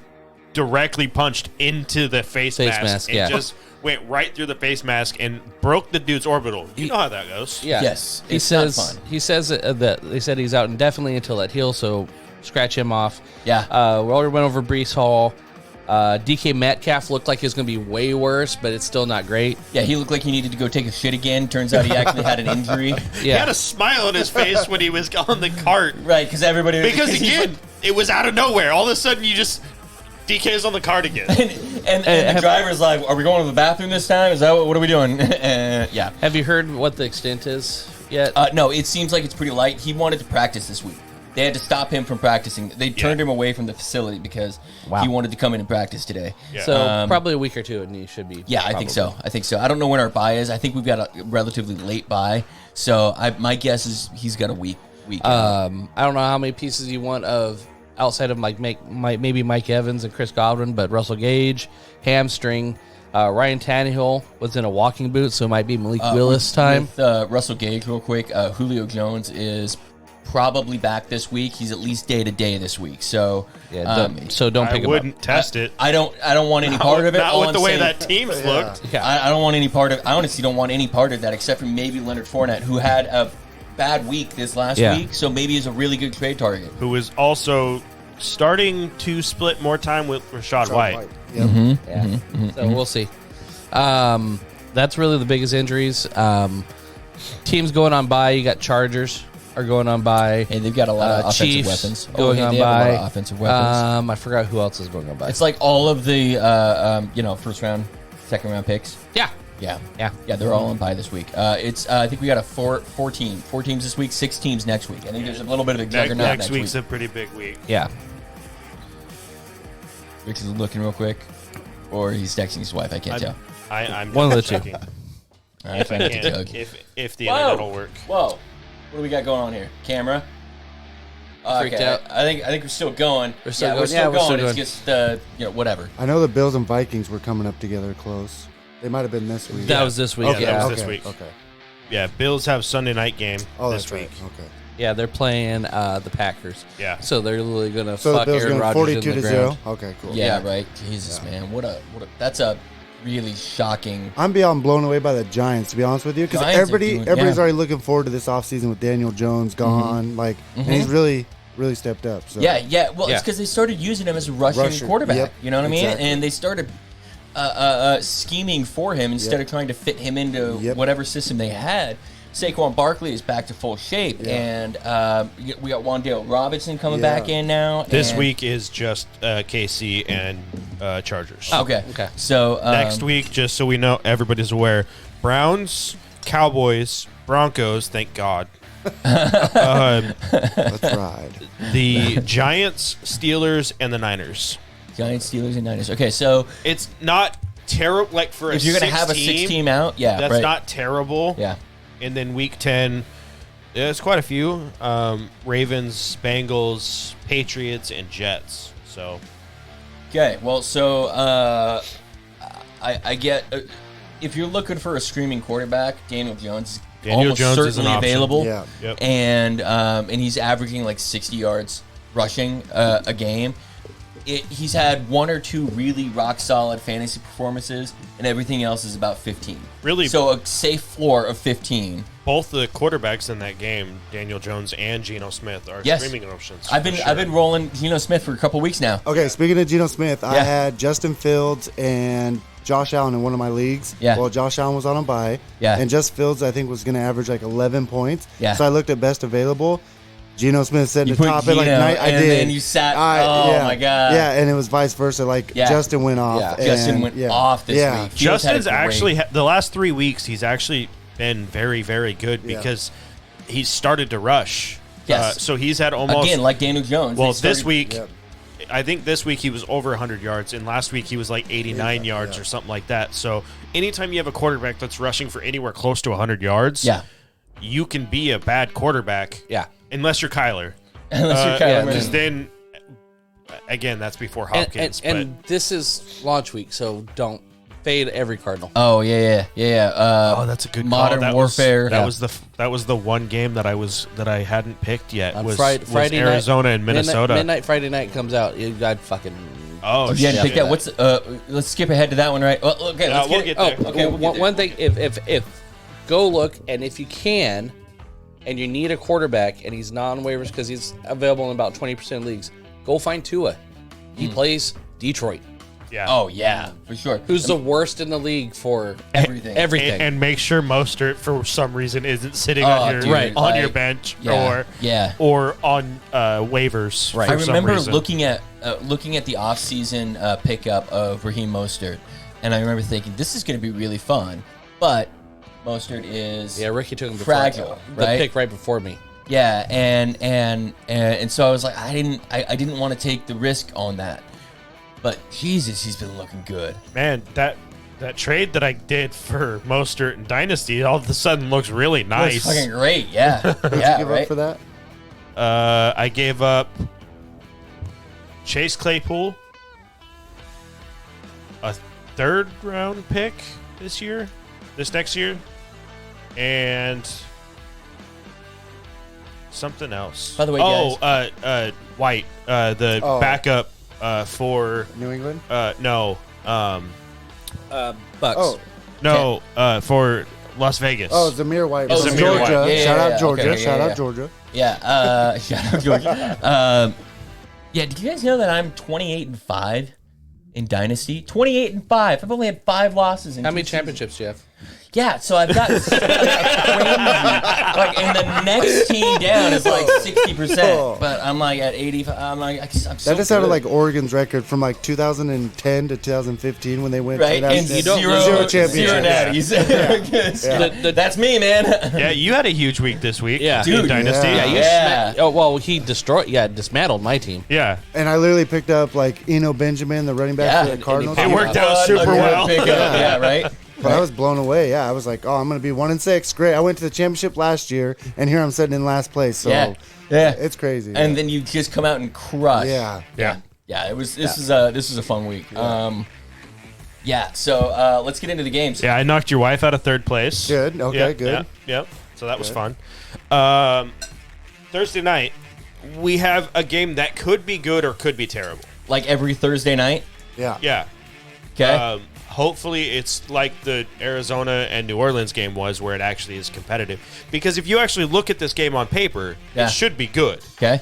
directly punched into the face mask and yeah. just went right through the face mask and broke the dude's orbital. You know how that goes. Yeah. Yes, He it's not says fun. he says that they said he's out indefinitely until that heals, so scratch him off. Yeah. We already went over Brees Hall. DK Metcalf looked like he was going to be way worse, but it's still not great. Yeah, he looked like he needed to go take a shit again. Turns out he actually had an injury. He had a smile on his face when he was on the cart. Right, because everybody Because he's again, it was out of nowhere. All of a sudden, DK's on the cart again. and the driver's like, "Are we going to the bathroom this time? Is that what are we doing?" Yeah. Have you heard what the extent is yet? No, it seems like it's pretty light. He wanted to practice this week. They had to stop him from practicing. They turned him away from the facility because Wow. he wanted to come in and practice today. Yeah. So probably a week or two, and he should be. Yeah, I think so. I don't know when our bye is. I think we've got a relatively late bye. So my guess is he's got a week. I don't know how many pieces you want of outside of maybe Mike Evans and Chris Godwin, but Russell Gage, hamstring. Ryan Tannehill was in a walking boot, so it might be Malik Willis time. With Russell Gage, real quick, Julio Jones is probably back this week. He's at least day to day this week. So So don't I pick him up. wouldn't test it. I don't want any part of it. Not All with I'm the way saying- that team's looked. Yeah. I don't want any part of. I honestly don't want any part of that, except for maybe Leonard Fournette, who had a bad week this last week. So maybe he's a really good trade target. Who is also starting to split more time with Rashad White. Yep. Yeah. So we'll see. That's really the biggest injuries. Teams going on by. You got Chargers are going on by. Hey, they've got a lot of offensive Chiefs weapons. going on they have by. a lot of offensive weapons. I forgot who else is going on by. It's like all of the first round, second round picks. yeah. Yeah, Yeah. They're all on bye this week. I think we got four teams this week, 6 teams next week. I think there's a little bit of a juggernaut Next week's week. a pretty big week. Yeah. Rich is looking real quick, or he's texting his wife. I can't tell. I'm One of the checking. two. All right, If I find out the can, Doug. if the Whoa. internet will work. Whoa, what do we got going on here? Camera. Freaked out. I think we're still going. We're still yeah, going. We're still Yeah, we're going. still It's just whatever. I know the Bills and Vikings were coming up together close. They might have been this week. That was this week. Okay. Yeah. That was okay. this week. Okay. Yeah, Bills have Sunday night game Oh, this that's week. right. Okay. Yeah, they're playing the Packers. Yeah. So they're literally going to So the fuck Bills Aaron going Rodgers in 42 the to ground. 0. Okay, cool. Yeah, right. Jesus, man, what a that's a really shocking. I'm beyond blown away by the Giants, to be honest with you, because Giants are everybody's doing- yeah. already looking forward to this offseason with Daniel Jones gone. And he's really stepped up. So. Yeah. Well, Yeah. it's because they started using him as a rushing Rusher, quarterback. yep, You know what I mean? exactly. And they started. scheming for him instead of trying to fit him into whatever system they had. Saquon Barkley is back to full shape, and we got Wan'Dale Robinson coming back in now. This week is just KC and Chargers. Okay. So Next week, just so we know, everybody's aware, Browns, Cowboys, Broncos, thank God. Let's ride. The Giants, Steelers, and the Niners. Giants, Steelers, and Niners. Okay, so It's not terrible. Like for if you're going to have a 6-team out, that's not terrible. Yeah. And then week 10, there's quite a few. Ravens, Bengals, Patriots, and Jets. So, okay. Well, so I get if you're looking for a screaming quarterback, Daniel Jones is almost is certainly an option. available. Yeah. Yep. And he's averaging like 60 yards rushing a game. He's had one or two really rock solid fantasy performances, and everything else is about 15. Really? So a safe floor of 15. Both the quarterbacks in that game, Daniel Jones and Geno Smith, are streaming options. I've been rolling Geno Smith for a couple weeks now. Okay, speaking of Geno Smith, I had Justin Fields and Josh Allen in one of my leagues. Yeah. Well, Josh Allen was on a bye. Yeah. And Justin Fields, I think, was going to average like 11 points. Yeah. So I looked at best available. Geno Smith sitting You at the put top at like Geno, night. I and did. then you sat. My god. Yeah, and it was vice versa. Like Justin went off. Yeah. and- Justin went off this week. Fields Justin's had a great- actually the last 3 weeks. He's actually been very, very good because he's started to rush. Yes. So he's had almost again like Daniel Jones. Well, they started- this week, Yep. I think this week he was over 100 yards, and last week he was like 89 yards or something like that. So anytime you have a quarterback that's rushing for anywhere close to 100 yards, you can be a bad quarterback. Yeah. Unless you're Kyler. unless you're Kyler Murray. Because then, again, that's before Hopkins. And this is launch week, so don't fade every Cardinal. Oh yeah. that's a good Modern call. Warfare. That was the one game that I hadn't picked yet. On Was Friday Arizona night, and Minnesota. Midnight Friday night comes out. I'd fucking. Oh, You had to shit. pick that. What's let's skip ahead to that one, right? Well, okay, let's we'll get get there. Okay, we'll get there. One thing, if go look, and if you can, and you need a quarterback, and he's non-waivers because he's available in about 20% of leagues, go find Tua. He plays Detroit, Yeah. Oh yeah, for sure. who's the worst in the league for Everything. everything. And make sure Mostert for some reason isn't sitting on your dude, on your like, bench yeah. or on waivers. Right. For I remember some reason. looking at the offseason pickup of Raheem Mostert, and I remember thinking this is going to be really fun, but Mostert is Ricky took him before fragile, the right? pick right before me. Yeah, and so I was like, I didn't want to take the risk on that, but Jesus, he's been looking good. Man, that trade that I did for Mostert and Dynasty all of a sudden looks really nice. It's fucking great, yeah, yeah, Give right. up for that? I gave up Chase Claypool, a 3rd round pick this next year, and something else. By the way, guys. White, the backup for New England? no, Bucks. Oh, for Las Vegas. oh, Zamir White. Oh, from Zamir Georgia. White. Yeah, Shout yeah, out yeah. Georgia. Okay, Shout yeah, out yeah. Georgia. Yeah, shout out Georgia. Yeah, did you guys know that I'm 28-5 in Dynasty? 28-5. I've only had 5 losses in How 2 many seasons. championships do you have? Yeah, so I've got crazy. Like, and the next team down is like 60%, but I'm like at 85. I'm like, I'm so That just sounded good. like Oregon's record from like 2010 to 2015 when they went Right, to and zero championships. natties. That's me, man. Yeah, you had a huge week this week. Yeah. in Dude, Dynasty. yeah. He dismantled my team. Yeah. And I literally picked up like Eno Benjamin, the running back for the Cardinals. It worked out super well. Yeah, right. But I was blown away. Yeah, I was like, oh, I'm going to be 1-6. Great. I went to the championship last year, and here I'm sitting in last place. So Yeah. it's crazy. And then you just come out and crush. yeah. Yeah. Yeah, this is a fun week. So let's get into the games. Yeah, I knocked your wife out of 3rd place. Good. Okay, Yep, good. Yep. So that was fun. Thursday night, we have a game that could be good or could be terrible. Like every Thursday night. Yeah. Yeah. Okay. Hopefully it's like the Arizona and New Orleans game was, where it actually is competitive. Because if you actually look at this game on paper, Yeah. it should be good. Okay.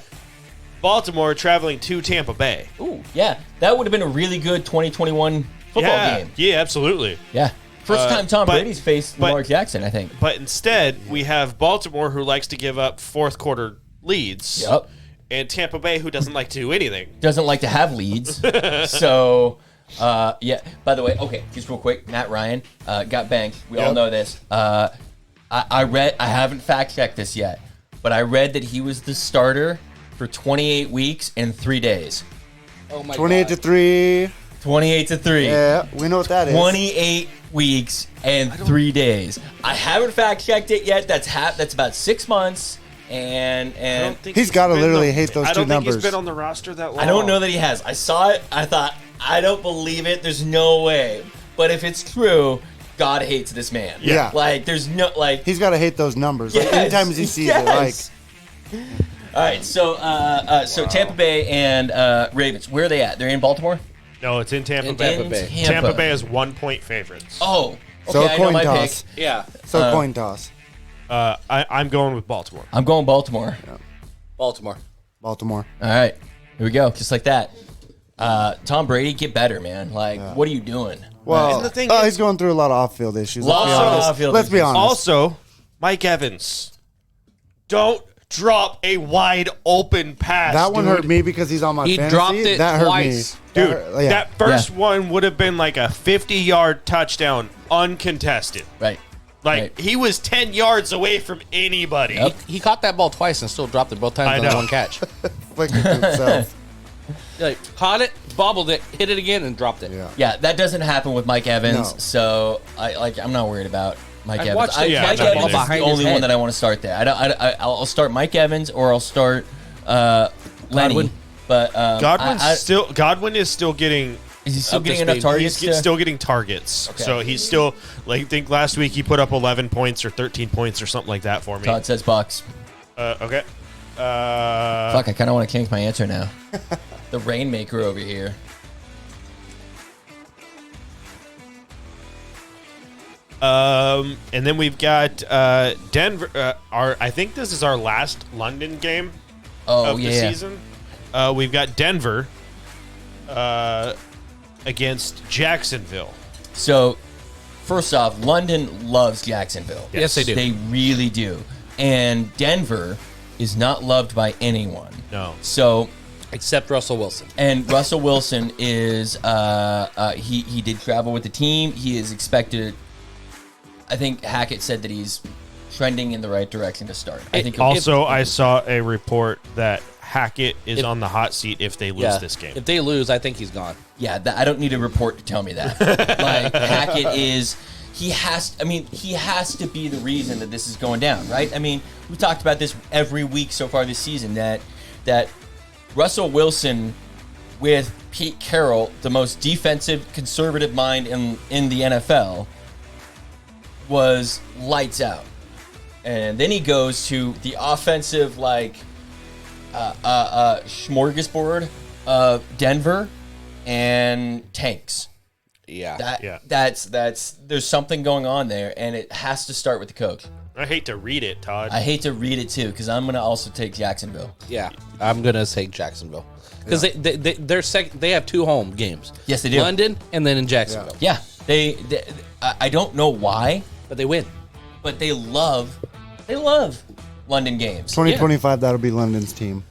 Baltimore traveling to Tampa Bay. Ooh, yeah. That would have been a really good 2021 football game. Yeah, absolutely. Yeah. First time Tom but- Brady's faced Lamar Jackson, I think. But instead, we have Baltimore, who likes to give up fourth quarter leads. Yep. And Tampa Bay, who doesn't like to do anything. Doesn't like to have leads. So, yeah. By the way, okay, just real quick, Matt Ryan got banked. We all know this. I read, I haven't fact checked this yet, but I read that he was the starter for 28 weeks and 3 days. Oh my 28 to 3. 28 to 3. Yeah, we know what that is. 28 weeks and 3 days. I haven't fact checked it yet. That's about 6 months. And He's got to literally hate those I two don't think numbers. he's been on the roster that long. I don't know that he has. I saw it. I thought, I don't believe it. There's no way. But if it's true, God hates this man. Yeah. Like, there's no, like. He's got to hate those numbers. Like, anytime he sees it, like. All right, so Tampa Bay and Ravens, where are they at? They're in Baltimore? No, it's in Tampa In Bay. Tampa Bay. Tampa Bay is 1 point favorites. Oh, okay, So a I know coin my toss. pick. Yeah. So coin toss. I'm going with Baltimore. I'm going Baltimore. Baltimore. Baltimore. All right, here we go, just like that. Tom Brady, get better, man. Like, what are you doing? Well, And the thing is- he's going through a lot of off-field issues. Lots of Let's be honest. off-field Let's be issues. honest. Also, Mike Evans, don't drop a wide open pass. That one dude. hurt me because he's on my He fantasy. dropped it that hurt twice. me. Dude, Yeah. that first one would have been like a 50-yard touchdown uncontested. Right. Like, Right. he was 10 yards away from anybody. Yep. He caught that ball twice and still dropped it both times I on know. one catch. Flicked it to himself. Like, caught it, bobbled it, hit it again, and dropped it. Yeah. Yeah, that doesn't happen with Mike Evans. No. So I'm not worried about Mike I've Evans. watched it. Yeah, Mike I'm not Evans is behind the his only head. one that I want to start there. I'll start Mike Evans or I'll start Lenny. Godwin. But Godwin is still getting. is he still up to getting enough speed. targets? He's still getting targets. Okay. So he's still, like, I think last week he put up 11 points or 13 points or something like that for me. Todd says Bucks. Okay. Fuck, I kind of want to change my answer now. The Rainmaker over here. And then we've got Denver. I think this is our last London game Oh, of yeah. the season. We've got Denver against Jacksonville. So, first off, London loves Jacksonville. Yes, they do. They really do. And Denver is not loved by anyone. No. So, Except Russell Wilson. and Russell Wilson is he did travel with the team. He is expected. I think Hackett said that he's trending in the right direction to start. I think Also, I saw a report that Hackett is on the hot seat if they lose this game. If they lose, I think he's gone. yeah, I don't need a report to tell me that. Like Hackett is. He has to be the reason that this is going down, right? I mean, we've talked about this every week so far this season that Russell Wilson with Pete Carroll, the most defensive, conservative mind in the NFL, was lights out. And then he goes to the offensive, smorgasbord of Denver and tanks. Yeah. That's there's something going on there, and it has to start with the coach. I hate to read it, Todd. I hate to read it too, because I'm gonna also take Jacksonville. Yeah. I'm going to take Jacksonville. Because they have 2 home games. Yes, they do. London and then in Jacksonville. Yeah, I don't know why, But they win. but they love London games. 2025, that'll be London's team.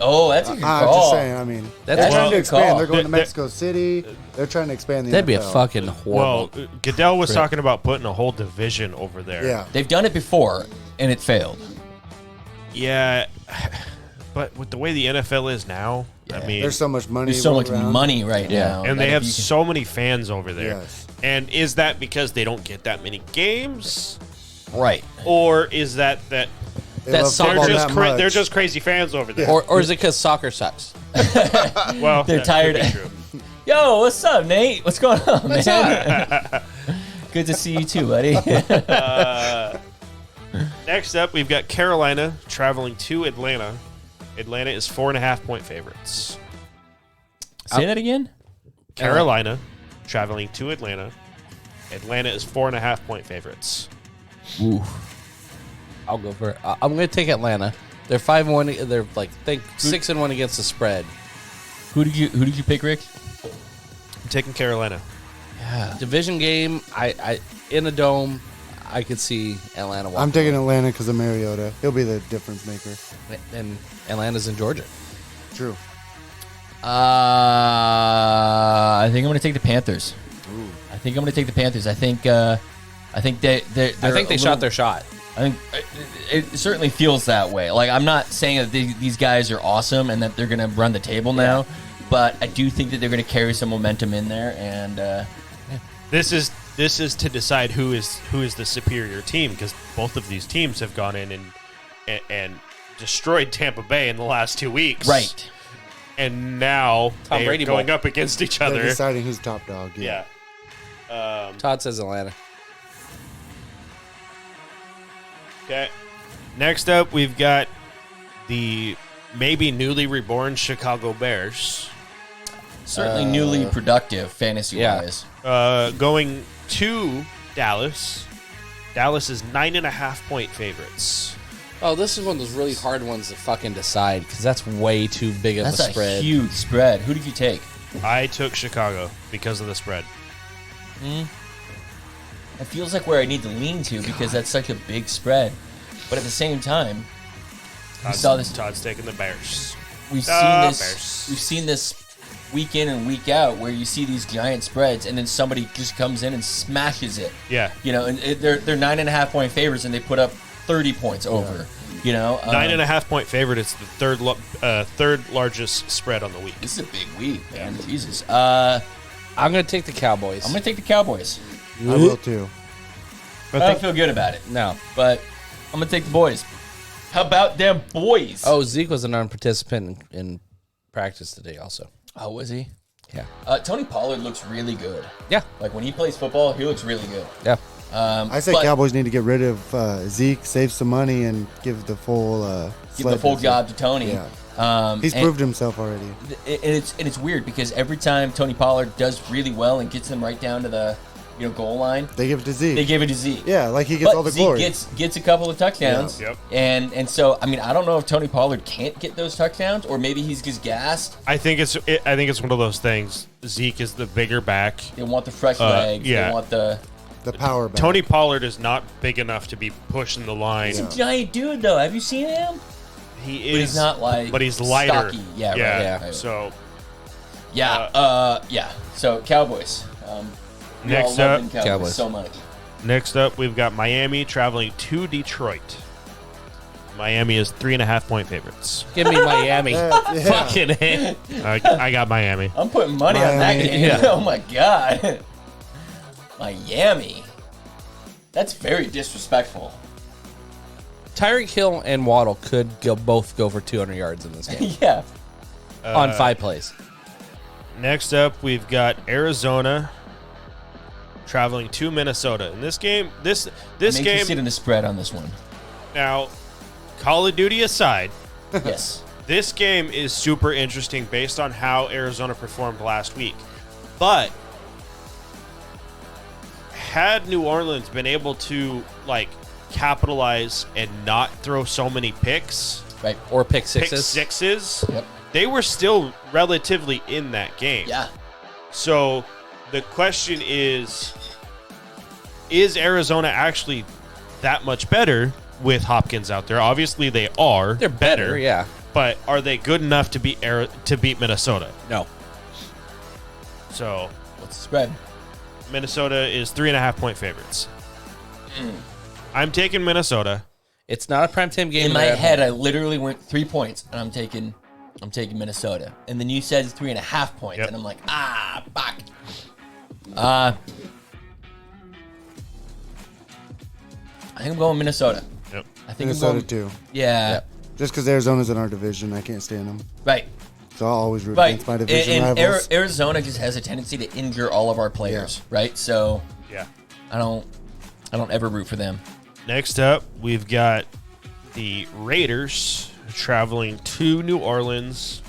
Oh, that's a good I'm call. just saying. I mean, That's they're well- trying to expand. call. They're going to They- Mexico City. They're trying to expand the That'd be a NFL. fucking well, horrible. Goodell was talking about putting a whole division over there. Yeah. They've done it before, and it failed. Yeah. But with the way the NFL is now, I mean, There's so much money. There's so much around. money right now, and that they if have you can- so many fans over there. Yes. And is that because they don't get that many games, right. or is that They That love soccer- football they're just that much. they're just crazy fans over there? Or is it because soccer sucks? Well, They're that tired. could be true. Yo, what's up, Nate? What's going on, man? Good to see you too, buddy. Next up, we've got Carolina traveling to Atlanta. Atlanta is 4.5-point favorites. Say that again. Carolina traveling to Atlanta. Atlanta is 4.5-point favorites. Ooh. I'll go for it. I'm going to take Atlanta. They're 5-1. They're 6-1 against the spread. Who did you pick, Rick? I'm taking Carolina. Division game, I in a dome, I could see Atlanta walking. I'm taking Atlanta because of Mariota. He'll be the difference maker. And Atlanta's in Georgia. True. I think I'm going to take the Panthers. I think I'm going to take the Panthers. I think they shot their shot. I think it certainly feels that way. Like, I'm not saying that these guys are awesome and that they're going to run the table now, but I do think that they're going to carry some momentum in there. And This is to decide who is the superior team, because both of these teams have gone in and destroyed Tampa Bay in the last 2 weeks. right. And now Tom they're Brady going Bowl. up against each They're other. deciding who's top dog. Yeah. Todd says Atlanta. Okay. Next up, we've got the maybe newly reborn Chicago Bears Certainly newly productive fantasy-wise. going to Dallas. Dallas is 9.5-point favorites. Oh, this is one of those really hard ones to fucking decide because that's way too big of That's a spread. a huge spread. Who did you take? I took Chicago because of the spread. It feels like where I need to lean to because that's such a big spread. But at the same time, Todd's taking the Bears. we've Bears. seen this week in and week out where you see these giant spreads and then somebody just comes in and smashes it. Yeah. You know, and they're 9.5-point favorites and they put up 30 points over. You know, 9.5-point favorite. It's the third largest spread on the week. This is a big week, man. Jesus. I'm going to take the Cowboys. I'm going to take the Cowboys. I will too. I don't feel good about it, No. but I'm going to take the boys. How about them boys? Oh, Zeke was a non-participant in practice today also. Oh, was he? Yeah. Tony Pollard looks really good. Yeah. Like, when he plays football, he looks really good. Yeah. I say but- Cowboys need to get rid of Zeke, save some money, and give the full Give the full sled to job to Tony. Yeah. He's and- proved himself already. And it's weird because every time Tony Pollard does really well and gets them right down to the goal line, They give it to Zeke. they give it to Zeke. Yeah, like he gets But all the Zeke glory. gets a couple of touchdowns. Yeah. Yep. And so I mean I don't know if Tony Pollard can't get those touchdowns or maybe he's just gassed. I think it's one of those things. Zeke is the bigger back. They want the fresh legs. yeah. They want the power back. Tony Pollard is not big enough to be pushing the line. He's a giant dude though. Have you seen him? He But is, he's not like but he's lighter. stocky. Yeah, right, Yeah. right. So Yeah. So Cowboys. We Next all love up- them Cowboys Cowboys. so much. next up, we've got Miami traveling to Detroit. Miami is 3.5-point favorites. Give me Miami. Yeah. Fucking A. I got Miami. I'm putting money on that Miami. game. Yeah. Oh my god. Miami. That's very disrespectful. Tyreek Hill and Waddle could both go for 200 yards in this game Yeah. on 5 plays. Next up, we've got Arizona traveling to Minnesota. In this game, this I'm game interested in the spread on this one. now, Call of Duty aside, Yes. this game is super interesting based on how Arizona performed last week. But had New Orleans been able to capitalize and not throw so many picks, Right. Or pick pick sixes. sixes, Yep. they were still relatively in that game. Yeah. So the question is Arizona actually that much better with Hopkins out there? Obviously they are. They're better, yeah. But are they good enough to beat Minnesota? No. So What's the spread? Minnesota is 3.5-point favorites. I'm taking Minnesota. It's not a primetime game. In my They're at head, home. I literally went 3 points, and I'm taking Minnesota. And then you said 3.5 points, Yep. and I'm like, fuck. I think I'm going Minnesota. Yep. I think Minnesota I'm going, too. Yeah. Just because Arizona's in our division, I can't stand them. Right. So I'll always root Right. against my division And rivals. Arizona just has a tendency to injure all of our players, right? So Yeah. I don't ever root for them. Next up, we've got the Raiders traveling to New Orleans.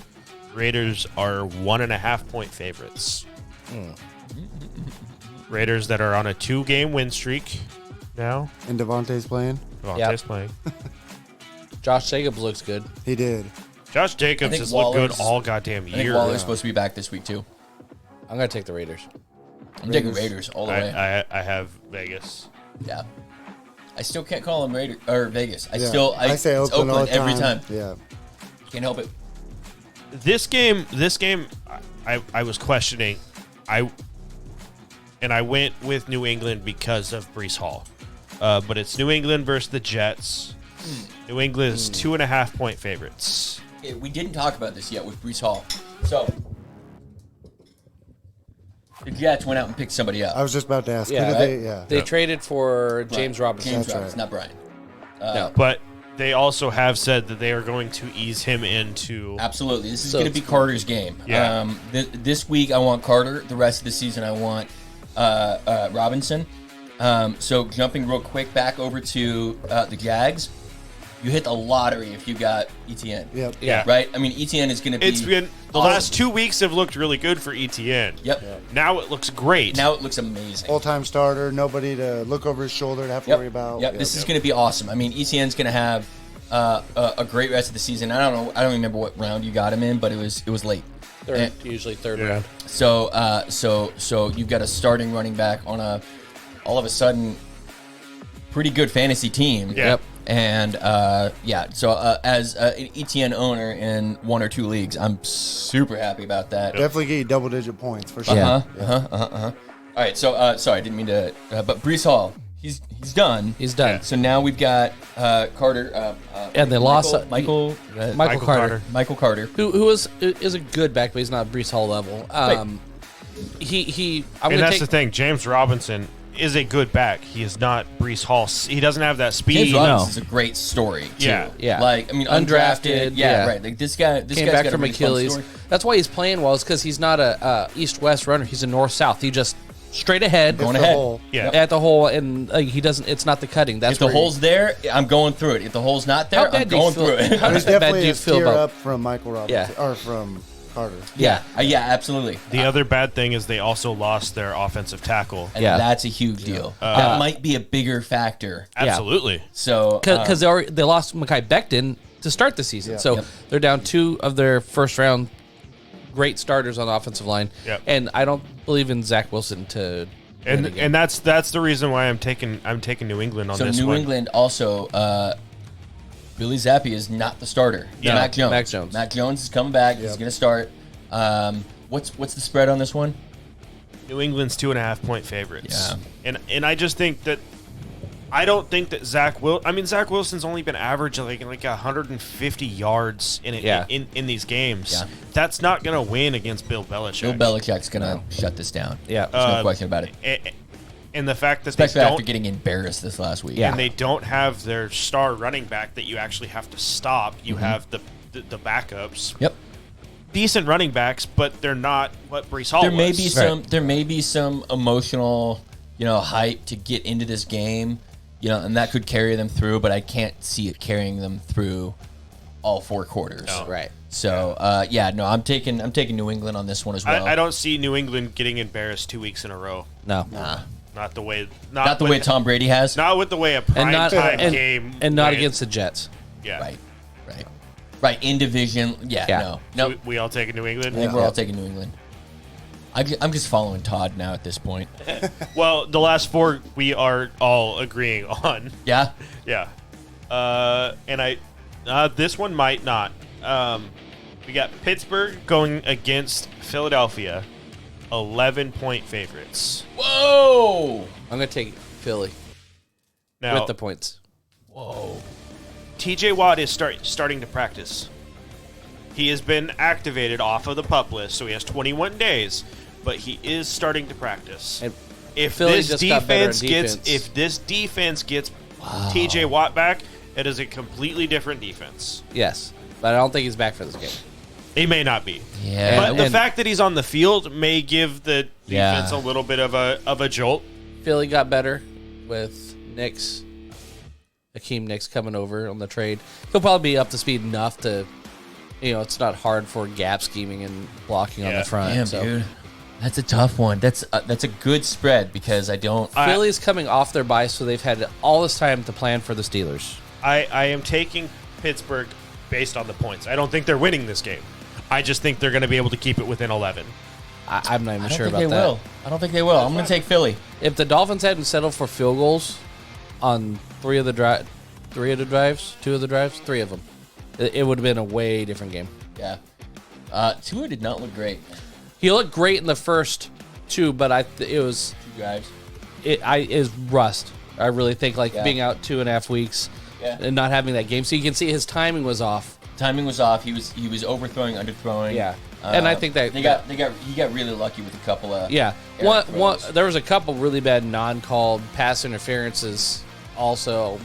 Raiders are 1.5-point favorites. Raiders that are on a 2-game win streak now. And Devontae's playing. Devontae's playing. Josh Jacobs looks good. He did. Josh Jacobs think has looked good Waller's- all goddamn I think year. Waller's supposed to be back this week too. I'm going to take the Raiders. I'm taking Raiders all the way. I have Vegas. Yeah. I still can't call them Raiders or Vegas. I say it's Oakland all the every time. Yeah. Can't help it. This game, I was questioning. I went with New England because of Breece Hall. But it's New England versus the Jets. New England is 2.5-point favorites. Okay, we didn't talk about this yet with Breece Hall. So the Jets went out and picked somebody up. I was just about to ask. Yeah, Who did right? They traded for James Robinson. James That's Robinson, right. not Brian. No. But they also have said that they are going to ease him into. Absolutely. This is So going to be Carter's game. Yeah. This week I want Carter. The rest of the season I want Robinson. So jumping real quick back over to the Jags. You hit the lottery if you got ETN. Yep. Yeah. Right? I mean, ETN is going to be... It's been the awesome. last 2 weeks have looked really good for ETN. Yep. Now it looks great. Now it looks amazing. Full-time starter. Nobody to look over his shoulder to have to Yep. worry about. Yep. This is going to be awesome. I mean, ETN's going to have a great rest of the season. I don't remember what round you got him in, but it was late. Usually third round. So you've got a starting running back on all of a sudden pretty good fantasy team. Yeah. Yep. And so as an ETN owner in 1 or 2 leagues, I'm super happy about that. Definitely get you double-digit points for sure. All right, so sorry, I didn't mean to. But Breece Hall, he's done. He's done. So now we've got Carter. And they lost Michael Carter. Michael Carter. Who is a good back, but he's not Breece Hall level. And that's the thing. James Robinson is a good back. He is not Breece Hall. He doesn't have that speed. James Robinson is a great story too. Yeah. Like, I mean, undrafted. Yeah, right. Like this guy came guy's back got from a really fun Achilles. story. That's why he's playing well. Is because he's not a east-west runner. He's a north-south. He just straight ahead, Going The ahead. hole. Yeah. at the hole, and he doesn't. It's not the cutting. That's If the where hole's there, I'm going through it. If the hole's not there, I'm going through it. How There's bad definitely do you a feel tier about? up from Michael Robinson. Yeah. Or from Carter. Yeah, absolutely. The other bad thing is they also lost their offensive tackle. And Yeah. that's a huge deal. That might be a bigger factor. Absolutely. So Because they lost Mekhi Becton to start the season, Yeah. so Yep. they're down 2 of their first round great starters on the offensive line. Yep. And I don't believe in Zach Wilson to. And that's the reason why I'm taking New England on So this New one. England also, Billy Zappi is not the starter. Yeah. Mac Jones. Mac Jones. Mac Jones is coming back. He's going to start. What's the spread on this one? New England's 2.5-point favorites. Yeah. And I just think that I don't think that Zach Wilson's only been average like 150 yards in these games. Yeah. That's not going to win against Bill Belichick. Bill Belichick's going to shut this down. Yeah. There's no question about it. And the fact that Especially they after don't getting embarrassed this last week. Yeah. and they don't have their star running back that you actually have to stop. You have the backups. Yep. Decent running backs, but they're not what Breece Hall was. There may be some emotional, hype to get into this game, and that could carry them through, but I can't see it carrying them through all 4 quarters. No. Right. So, I'm taking New England on this one as well. I don't see New England getting embarrassed 2 weeks in a row. No. Not the way. Not the way Tom Brady has. Not with the way a prime time game. And not went. against the Jets. Yeah. Right. In division, Yeah. no. So we all take New England. I think we're all taking New England. I'm just following Todd now at this point. Well, the last 4 we are all agreeing on. Yeah. Yeah. And this one might not. We got Pittsburgh going against Philadelphia, 11-point favorites. Whoa. I'm going to take Philly Now, with the points. Whoa. TJ Watt is starting to practice. He has been activated off of the PUP list, so he has 21 days, but he is starting to practice. And If Philly this just got better in defense gets TJ Watt back, it is a completely different defense. Yes. But I don't think he's back for this game. He may not be. Yeah. But the and- fact that he's on the field may give the Yeah. defense a little bit of a jolt. Philly got better with Akeem Nicks coming over on the trade. He'll probably be up to speed enough to, it's not hard for gap scheming and blocking on Yeah. the front. Damn, so. dude. That's a tough one. That's a good spread because I don't. Philly's coming off their bye, so they've had all this time to plan for the Steelers. I am taking Pittsburgh based on the points. I don't think they're winning this game. I just think they're going to be able to keep it within 11. I'm not even I don't sure think about they that. will. I don't think they will. I'm going to take Philly. If the Dolphins hadn't settled for field goals on three of the drives, three of them, it would have been a way different game. Yeah. Tua did not look great. He looked great in the first two, but it was 2 drives. is rust. I really think being out 2.5 weeks and not having that game, so you can see his timing was off. Timing was off. He was overthrowing, underthrowing. Yeah, and I think that he got really lucky with a couple of one there was a couple really bad non-called pass interferences also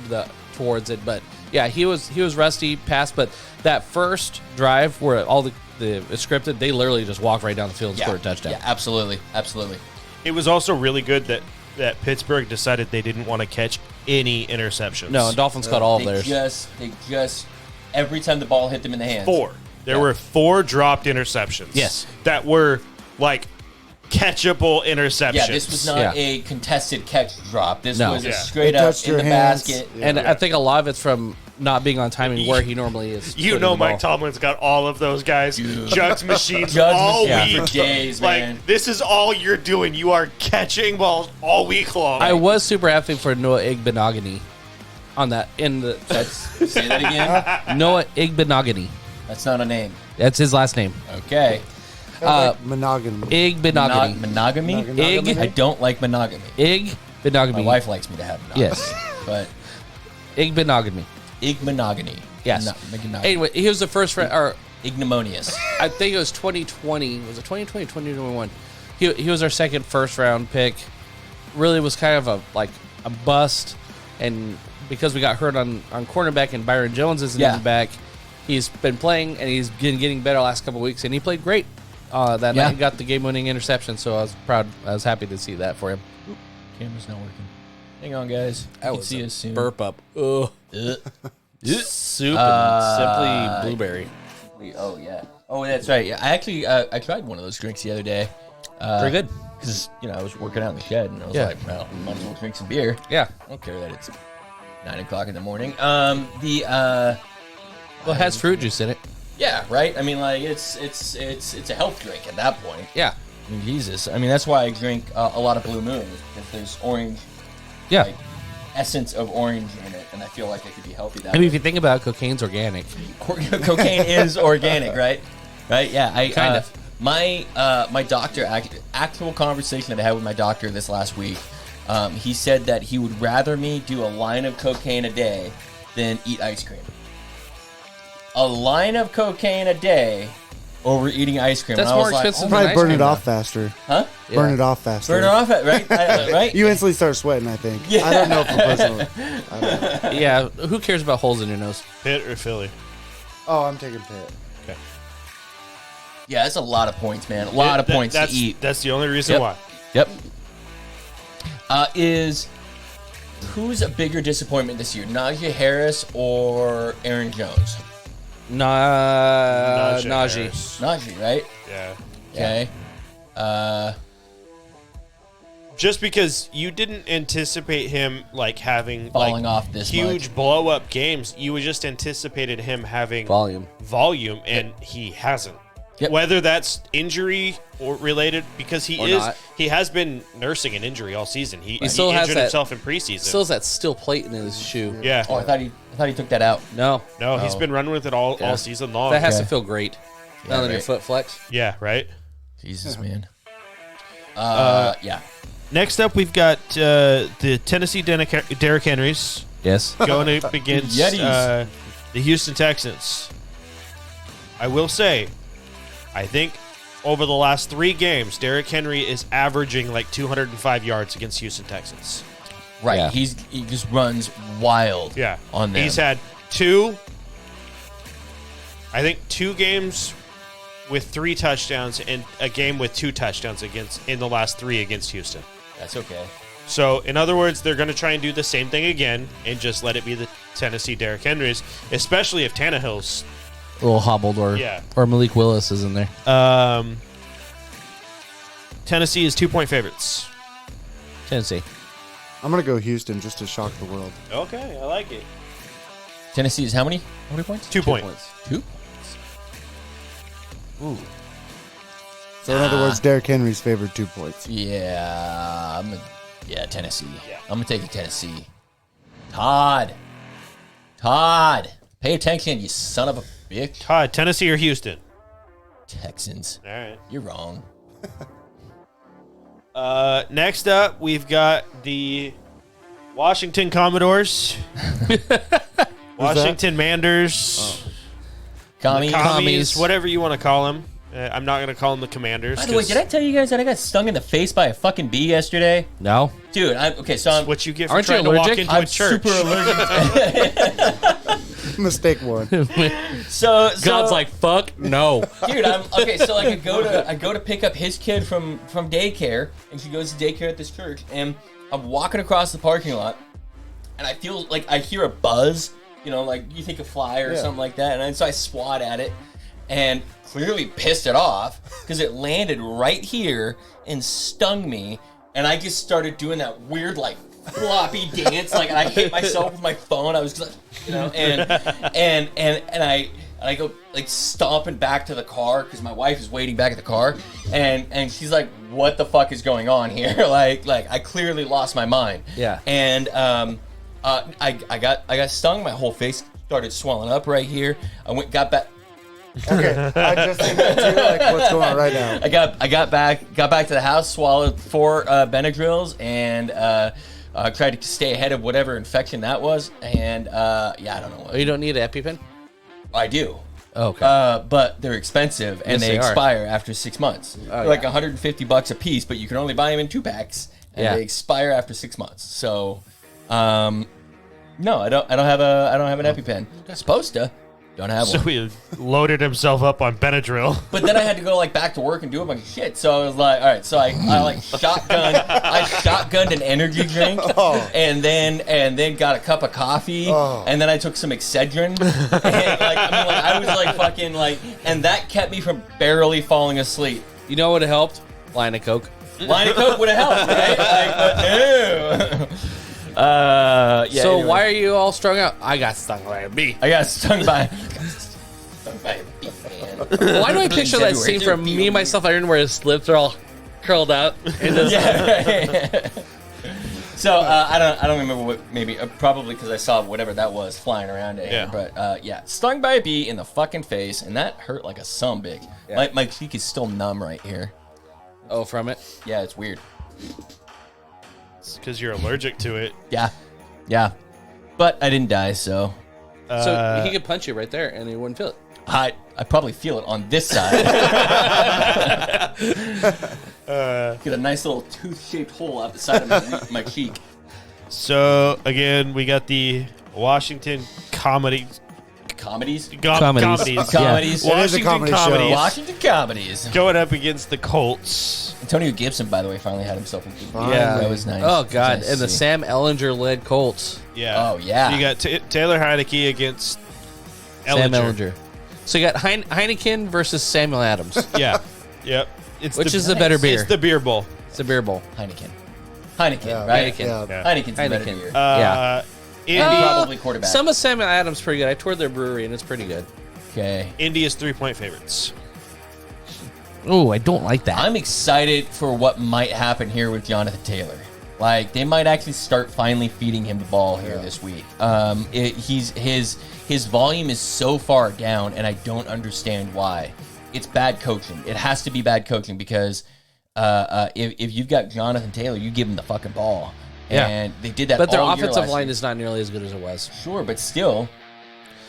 towards it, but yeah, he was rusty pass, but that first drive where all the scripted, they literally just walked right down the field and scored a touchdown. Yeah, absolutely. It was also really good that Pittsburgh decided they didn't want to catch any interceptions. No, and Dolphins caught all of theirs. They just every time the ball hit them in the hands. 4. There were 4 dropped interceptions. Yes. That were catchable interceptions. Yeah, this was not a contested catch drop. This was a straight It up touched in your the hands. basket. Yeah. And I think a lot of it's from not being on timing where he normally is. Mike Tomlin's got all of those guys. Jugs machines Jugs all machines week. for days, man. This is all you're doing. You are catching balls all week long. I was super happy for Noah Igbenogany on that. Say that again. Noah Igbenogany. That's not a name. That's his last name. Okay. Monogamy. Igbenogany. Monogamy? Ig. I don't like monogamy. Igbenogany. My wife likes me to have monogamy. Yes. But Igbenogany. ignominy. Yes. Ignominy. Anyway, he was the first or Ignominious. I think it was 2020. Was it 2020 or 2021? He was our second first round pick. Really was kind of a bust, and because we got hurt on cornerback and Byron Jones isn't in the back, he's been playing and he's been getting better last couple of weeks, and he played great that night. He got the game-winning interception, so I was proud. I was happy to see that for him. Camera's not working. Hang on, guys. That You was can see a us soon. burp up. Ugh. Soup and Simply Blueberry. Oh yeah. Oh, that's right. Yeah, I actually I tried one of those drinks the other day. Pretty good. Because I was working out in the shed and I was like, well, might as well drink some beer. Yeah. I don't care that it's 9 o'clock in the morning. Well, it has fruit juice in it. Yeah, right. I mean, it's a health drink at that point. Yeah. I mean, Jesus. I mean, that's why I drink a lot of Blue Moon, because there's orange. Yeah. Essence of orange in it, and I feel like it could be healthy that I mean, way. if you think about it, cocaine's organic. Cocaine is organic, right? Right? Yeah. Kind of. My doctor, actual conversation that I had with my doctor this last week, he said that he would rather me do a line of cocaine a day than eat ice cream. A line of cocaine a day over eating ice cream. That's and I more was expensive Like, than Probably ice burn cream it now. off faster. huh? Burn it off faster. Burn it off, right? Right? You instantly start sweating, I think. Yeah. I don't know for personally. I don't know. Yeah, who cares about holes in your nose? Pitt or Philly? Oh, I'm taking Pitt. Okay. Yeah, that's a lot of points, man. A lot of points to eat. That's the only reason Yep. why. Yep. Who's a bigger disappointment this year, Najee Harris or Aaron Jones? Najee Najee. Harris. Najee, right? Yeah. Okay. Just because you didn't anticipate him having Falling off this huge much. blow up games, you just anticipated him having Volume. and he hasn't. Yep. Whether that's injury or related, because Or not. he has been nursing an injury all season. He still has injured that- himself in preseason. Still has that steel plate in his shoe. Yeah. Oh, I thought he took that out. No, No, he's been running with it all Yeah. season long. that has Okay. to feel great. Now that your right. foot flex. Yeah, right. Jesus, man. Yeah. Next up, we've got the Tennessee Derrick Henrys Yes. going up against Yetis. the Houston Texans. I will say, I think over the last 3 games, Derrick Henry is averaging 205 yards against Houston Texans. Right. Yeah. He just runs wild. Yeah. On them. He's had 2 games with 3 touchdowns and a game with 2 touchdowns in the last 3 against Houston. That's okay. So, in other words, they're going to try and do the same thing again and just let it be the Tennessee Derrick Henrys, especially if Tannehill's. A little hobbled or Malik Willis is in there. Tennessee is 2-point favorites. Tennessee. I'm going to go Houston just to shock the world. Okay, I like it. Tennessee is how many? How many points? 2 points. 2? Ooh. So in other words, Derrick Henry's favored 2 points. Yeah, Tennessee. Yeah. I'm gonna take Tennessee. Todd, pay attention, you son of a bitch. Todd, Tennessee or Houston? Texans. All right. You're wrong. Next up, we've got the Washington Commodores, Washington Manders, Commies, whatever you want to call them. I'm not going to call them the Commanders. By the way, did I tell you guys that I got stung in the face by a fucking bee yesterday? No. Dude, so I'm what you get for Aren't you trying to walk allergic? into I'm a church. super allergic. Mistake one. So God's like, fuck no. dude, so like I go to pick up his kid from daycare, and she goes to daycare at this church, and I'm walking across the parking lot, and I feel like I hear a buzz, like you think a fly or something like that, and so I swat at it, and clearly pissed it off because it landed right here and stung me, and I just started doing that weird like floppy dance, like, and I hit myself with my phone. I was just like, and I go like stomping back to the car because my wife is waiting back at the car, and she's like, "What the fuck is going on here?" like I clearly lost my mind. Yeah. And I got stung. My whole face started swelling up right here. Got back. Okay, I just think that too. Like, what's going on right now? I got back to the house, swallowed 4 Benadryls, and tried to stay ahead of whatever infection that was. And I don't know. Oh, you don't need an EpiPen? I do. Okay. But they're expensive and Yes, they they are. expire after 6 months. They're like $150 a piece, but you can only buy them in 2 packs, and they expire after 6 months. So, no, I don't have an EpiPen. Supposed to. Don't have So one. he loaded himself up on Benadryl. But then I had to go like back to work and do a bunch of shit. So I was like, all right. So I like shotgunned an energy drink, and then got a cup of coffee, and then I took some Excedrin, and I was like fucking like, and that kept me from barely falling asleep. You know what would have helped? Line of Coke. Line of Coke would have helped, right? Like, but no. Yeah. So anyway. why are you all strung out? I got stung by a bee. I got stung by a bee, man. Why do I picture that scene from Me, Myself, Iron where his lips are all curled out? Yeah. So I don't remember what. Maybe probably because I saw whatever that was flying around at him. But yeah, stung by a bee in the fucking face, and that hurt like a sumbig. Yeah. My cheek is still numb right here. Oh, from it? Yeah, it's weird. It's because you're allergic to it. Yeah. But I didn't die, so So he could punch you right there and he wouldn't feel it. I probably feel it on this side. Get a nice little tooth-shaped hole out the side of my cheek. So again, we got the Washington Comedies. Comedies. Comedies. It is a Washington comedy show. comedies Washington Comedies. going up against the Colts. Antonio Gibson, by the way, finally had himself a good game. Yeah. That was nice. Oh, It was God. nice And to the see. Sam Ellinger-led Colts. Yeah. Oh, yeah. So you got Taylor Heineke against Sam Ellinger. Ellinger. So you got Heineken versus Samuel Adams. Yeah. Yep. It's Which is the better beer? It's the beer bowl. It's a beer bowl. Heineken, Yeah, right? Heineken. Yeah. Heineken's the better Heineken. beer. Yeah. Indy, Probably quarterback. Some of Samuel Adams pretty good. I toured their brewery and it's pretty good. Okay. Indy is 3-point favorites. Oh, I don't like that. I'm excited for what might happen here with Jonathan Taylor. Like, they might actually start finally feeding him the ball here this week. His volume is so far down, and I don't understand why. It's bad coaching. It has to be bad coaching because if you've got Jonathan Taylor, you give him the fucking ball. Yeah. And they did that But their all year offensive last line year. is not nearly as good as it was. Sure, but still.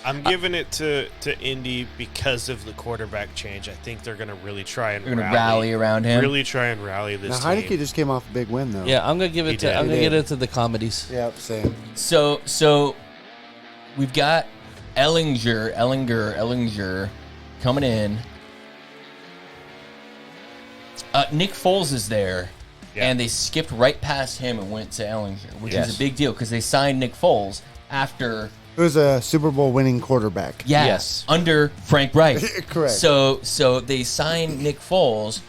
I'm giving it to Indy because of the quarterback change. I think they're going to really try and They're going to rally around him. Really try and rally this Now, team. Heineke just came off a big win, though. Yeah, I'm gonna give He it to did. I'm He gonna did. get it to the comedies. Yep, same. So we've got Ellinger coming in. Nick Foles is there, and they skipped right past him and went to Ellinger, which is a big deal because they signed Nick Foles after It was a Super Bowl winning quarterback. Yes. under Frank Reich. Correct. So they signed Nick Foles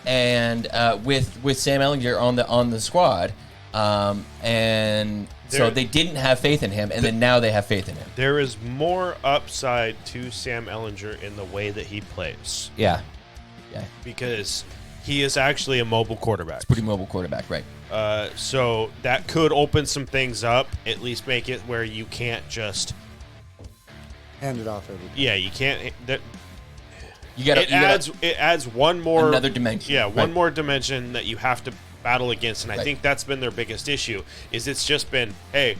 and with Sam Ellinger on the squad, and so they didn't have faith in him, and then now they have faith in him. There is more upside to Sam Ellinger in the way that he plays. Yeah. Yeah. because he is actually a mobile quarterback. Pretty mobile quarterback, right? So that could open some things up, at least make it where you can't just Hand it off every. yeah, you can't. It It adds one more another dimension. Yeah, one right? more dimension that you have to battle against, and I Right. think that's been their biggest issue. Is it's just been, hey,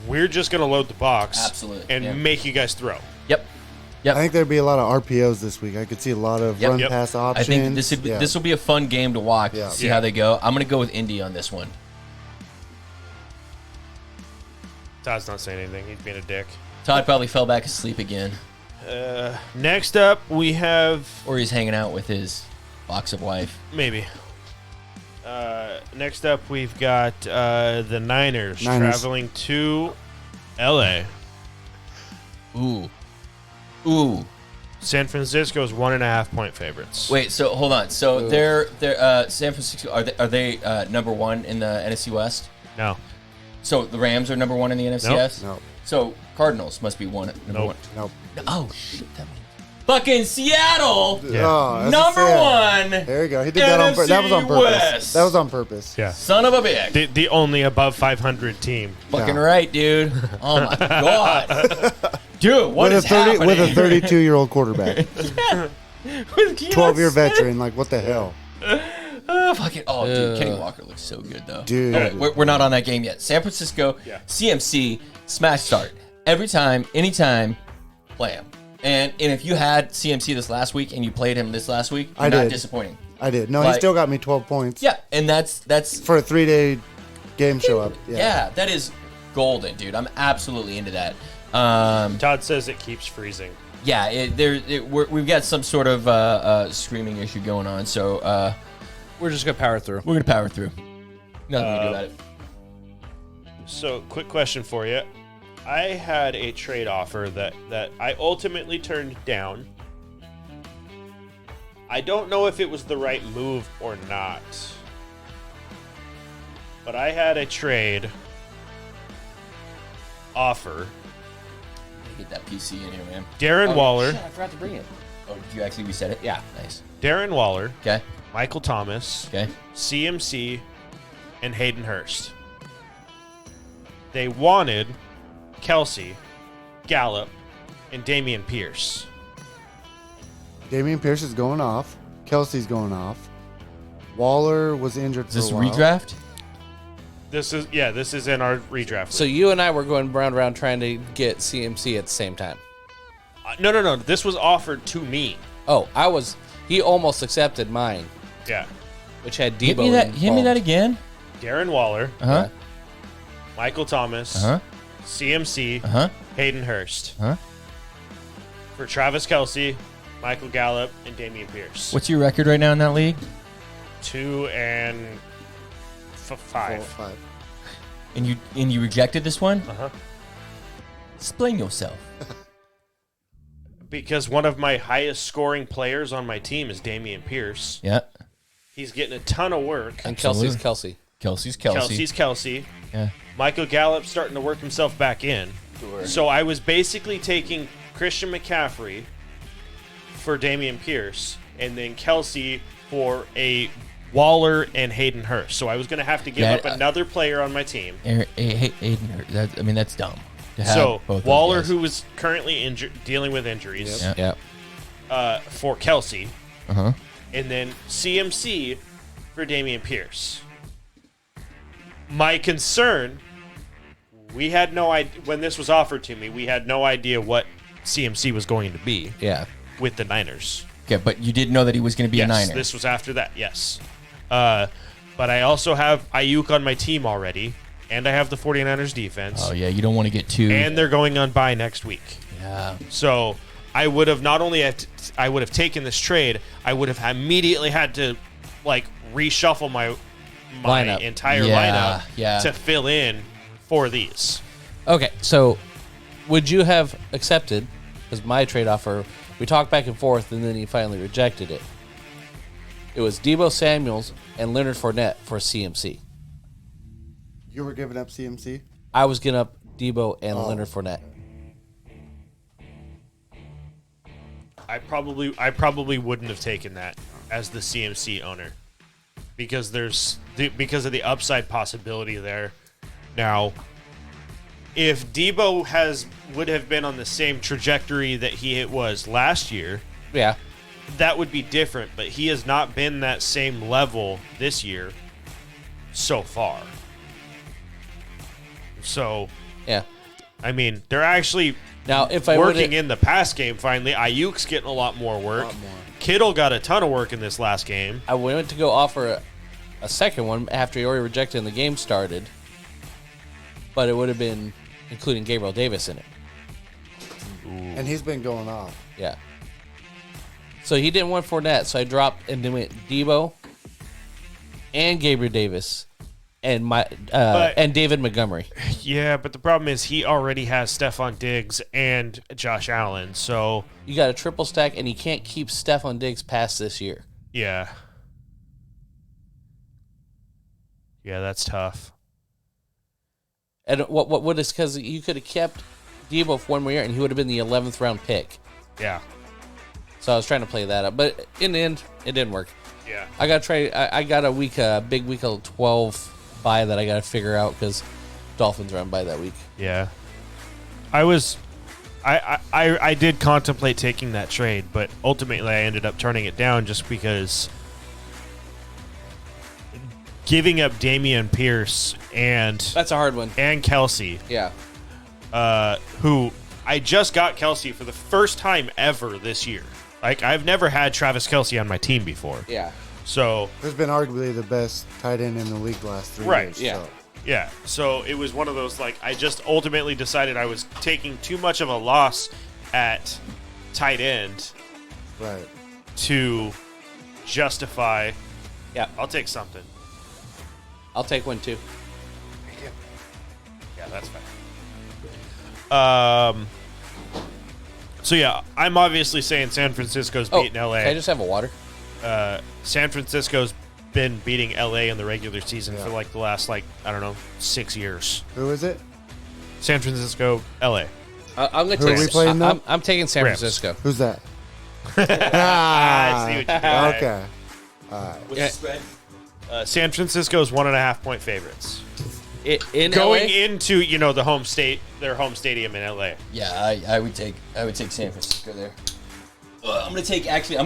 we're just gonna load the box, Absolutely, and yeah. make you guys throw. Yep. I think there'd be a lot of RPOs this week. I could see a lot of run pass I options. think this will be a fun game to watch. Yeah. See how they go. I'm going to go with Indy on this one. Todd's not saying anything. He's being a dick. Todd probably fell back asleep again, Next up, we have or he's hanging out with his box of wife. maybe. Next up, we've got the Niners traveling to L.A. Ooh. San Francisco's 1.5-point favorites. Wait, so hold on. So they're San Francisco. Are they number one in the NFC West? No. So the Rams are number one in the NFC Nope. West. Nope. So Cardinals must be number Nope. one. Nope. Oh shit! That means fucking Seattle, Oh, that's number sad. one. There you go. He did that on purpose. That was on purpose. West. That was on purpose. Yeah. Son of a bitch. The only above 500 team. Fucking Yeah. right, dude. Oh my god, dude. What is happening? With a 32-year-old quarterback, With 12-year veteran. Like what the hell, dude, Kenny Walker looks so good though. dude? Oh, we're not on that game yet. San Francisco, Yeah. CMC, smash start. Every time, anytime, play him. And if you had CMC this last week and you played him this last week, I not did. disappointing. I did. No, Like- he still got me 12 points. Yeah, and that's For a 3-day game show up. yeah, that is golden, dude. I'm absolutely into that. Todd says it keeps freezing. Yeah, we've got some sort of screaming issue going on, so We're just gonna power through. we're gonna power through. Nothing we can do about it. So, quick question for you. I had a trade offer that I ultimately turned down. I don't know if it was the right move or not. But I had a trade offer. Get that PC in here, man. Darren Waller. Shit, I forgot to bring it. Oh, did you actually reset it? Yeah. Nice. Darren Waller, Okay. Michael Thomas, Okay. CMC, and Hayden Hurst. They wanted Kelsey, Gallup, and Damian Pierce. Damian Pierce is going off. Kelsey's going off. Waller was injured Is this for a while. redraft? This is in our redraft. So you and I were going round and round trying to get CMC at the same time. No. This was offered to me. Oh, he almost accepted mine, Yeah. which had Debo. Hit me that involved. again. Darren Waller, Uh-huh. Michael Thomas, Uh-huh. CMC, Uh-huh. Hayden Hurst. Huh? For Travis Kelsey, Michael Gallup, and Damian Pierce. What's your record right now in that league? 2 and 5. 5. And you rejected this one? Uh-huh. Explain yourself. Because one of my highest scoring players on my team is Damian Pierce. Yeah. He's getting a ton of work. And Kelsey's Kelsey. Kelsey's Kelsey's Kelsey. Yeah. Michael Gallup's starting to work himself back in. Sure. So I was basically taking Christian McCaffery for Damian Pierce and then Kelsey for a Waller and Hayden Hurst. So I was going to have to give up another player on my team. Aiden, that's dumb. to have So both Waller, those guys. who was currently dealing with injuries, Yeah. for Kelsey, Uh-huh. and then CMC for Damian Pierce. My concern, we had no idea when this was offered to me. We had no idea what CMC was going to be Yeah. with the Niners. Okay, but you did know that he was going to be a Yes, Niner. this was after that. Yes, but I also have Ayuk on my team already, and I have the 49ers defense, Oh, yeah, you don't want to get too... and they're going on bye next week. yeah. So I would have not only I would have taken this trade, I would have immediately had to like reshuffle my Lineup. entire Yeah, lineup yeah. to fill in for these. Okay, so would you have accepted, because my trade offer, we talked back and forth, and then he finally rejected it. It was Debo Samuels and Leonard Fournette for CMC. You were giving up CMC? I was giving up Debo and Leonard Fournette. I probably wouldn't have taken that as the CMC owner because because of the upside possibility there. Now, if Debo would have been on the same trajectory that he was last year, Yeah. that would be different. But he has not been that same level this year so far. So, Yeah. I mean, they're actually Now, if I working would in the pass game finally. Ayuk's getting a lot more work. lot more. Kittle got a ton of work in this last game. I went to go offer a second one after he already rejected and the game started, but it would have been including Gabriel Davis in it. And he's been going off. Yeah. So he didn't want Fournette, so I dropped and then went Debo and Gabriel Davis and and David Montgomery. Yeah, but the problem is he already has Stephon Diggs and Josh Allen. So, You got a triple stack, and you can't keep Stephon Diggs past this year. yeah. Yeah, that's tough. And what is because you could have kept Debo for one more year, and he would have been the 11th round pick. Yeah. So I was trying to play that up, but in the end, it didn't work. Yeah. I got to try. I got a big week of 12 bye that I got to figure out because Dolphins are on bye that week. Yeah. I did contemplate taking that trade, but ultimately I ended up turning it down just because giving up Damian Pierce and That's a hard one. Kelsey, Yeah. who I just got Kelsey for the first time ever this year. Like, I've never had Travis Kelsey on my team before. Yeah. So, Who's been arguably the best tight end in the league the last 3 Right, years. yeah. So. yeah. So, it was one of those, like, I just ultimately decided I was taking too much of a loss at tight end Right. to justify, Yeah. I'll take something. I'll take one too. Yeah, that's fine. So yeah, I'm obviously saying San Francisco's beating LA. Can I just have a water? San Francisco's been beating LA in the regular season Yeah. for like the last 6 years. Who is it? San Francisco, LA. I'm going Who are we playing now? I'm taking San Rams. Francisco. Who's that? I see what you did there. Okay. What's Yeah. the spread? San Francisco's 1.5 point favorites In going LA? into the home state, their home stadium in LA. Yeah, I would take San Francisco there. I'm gonna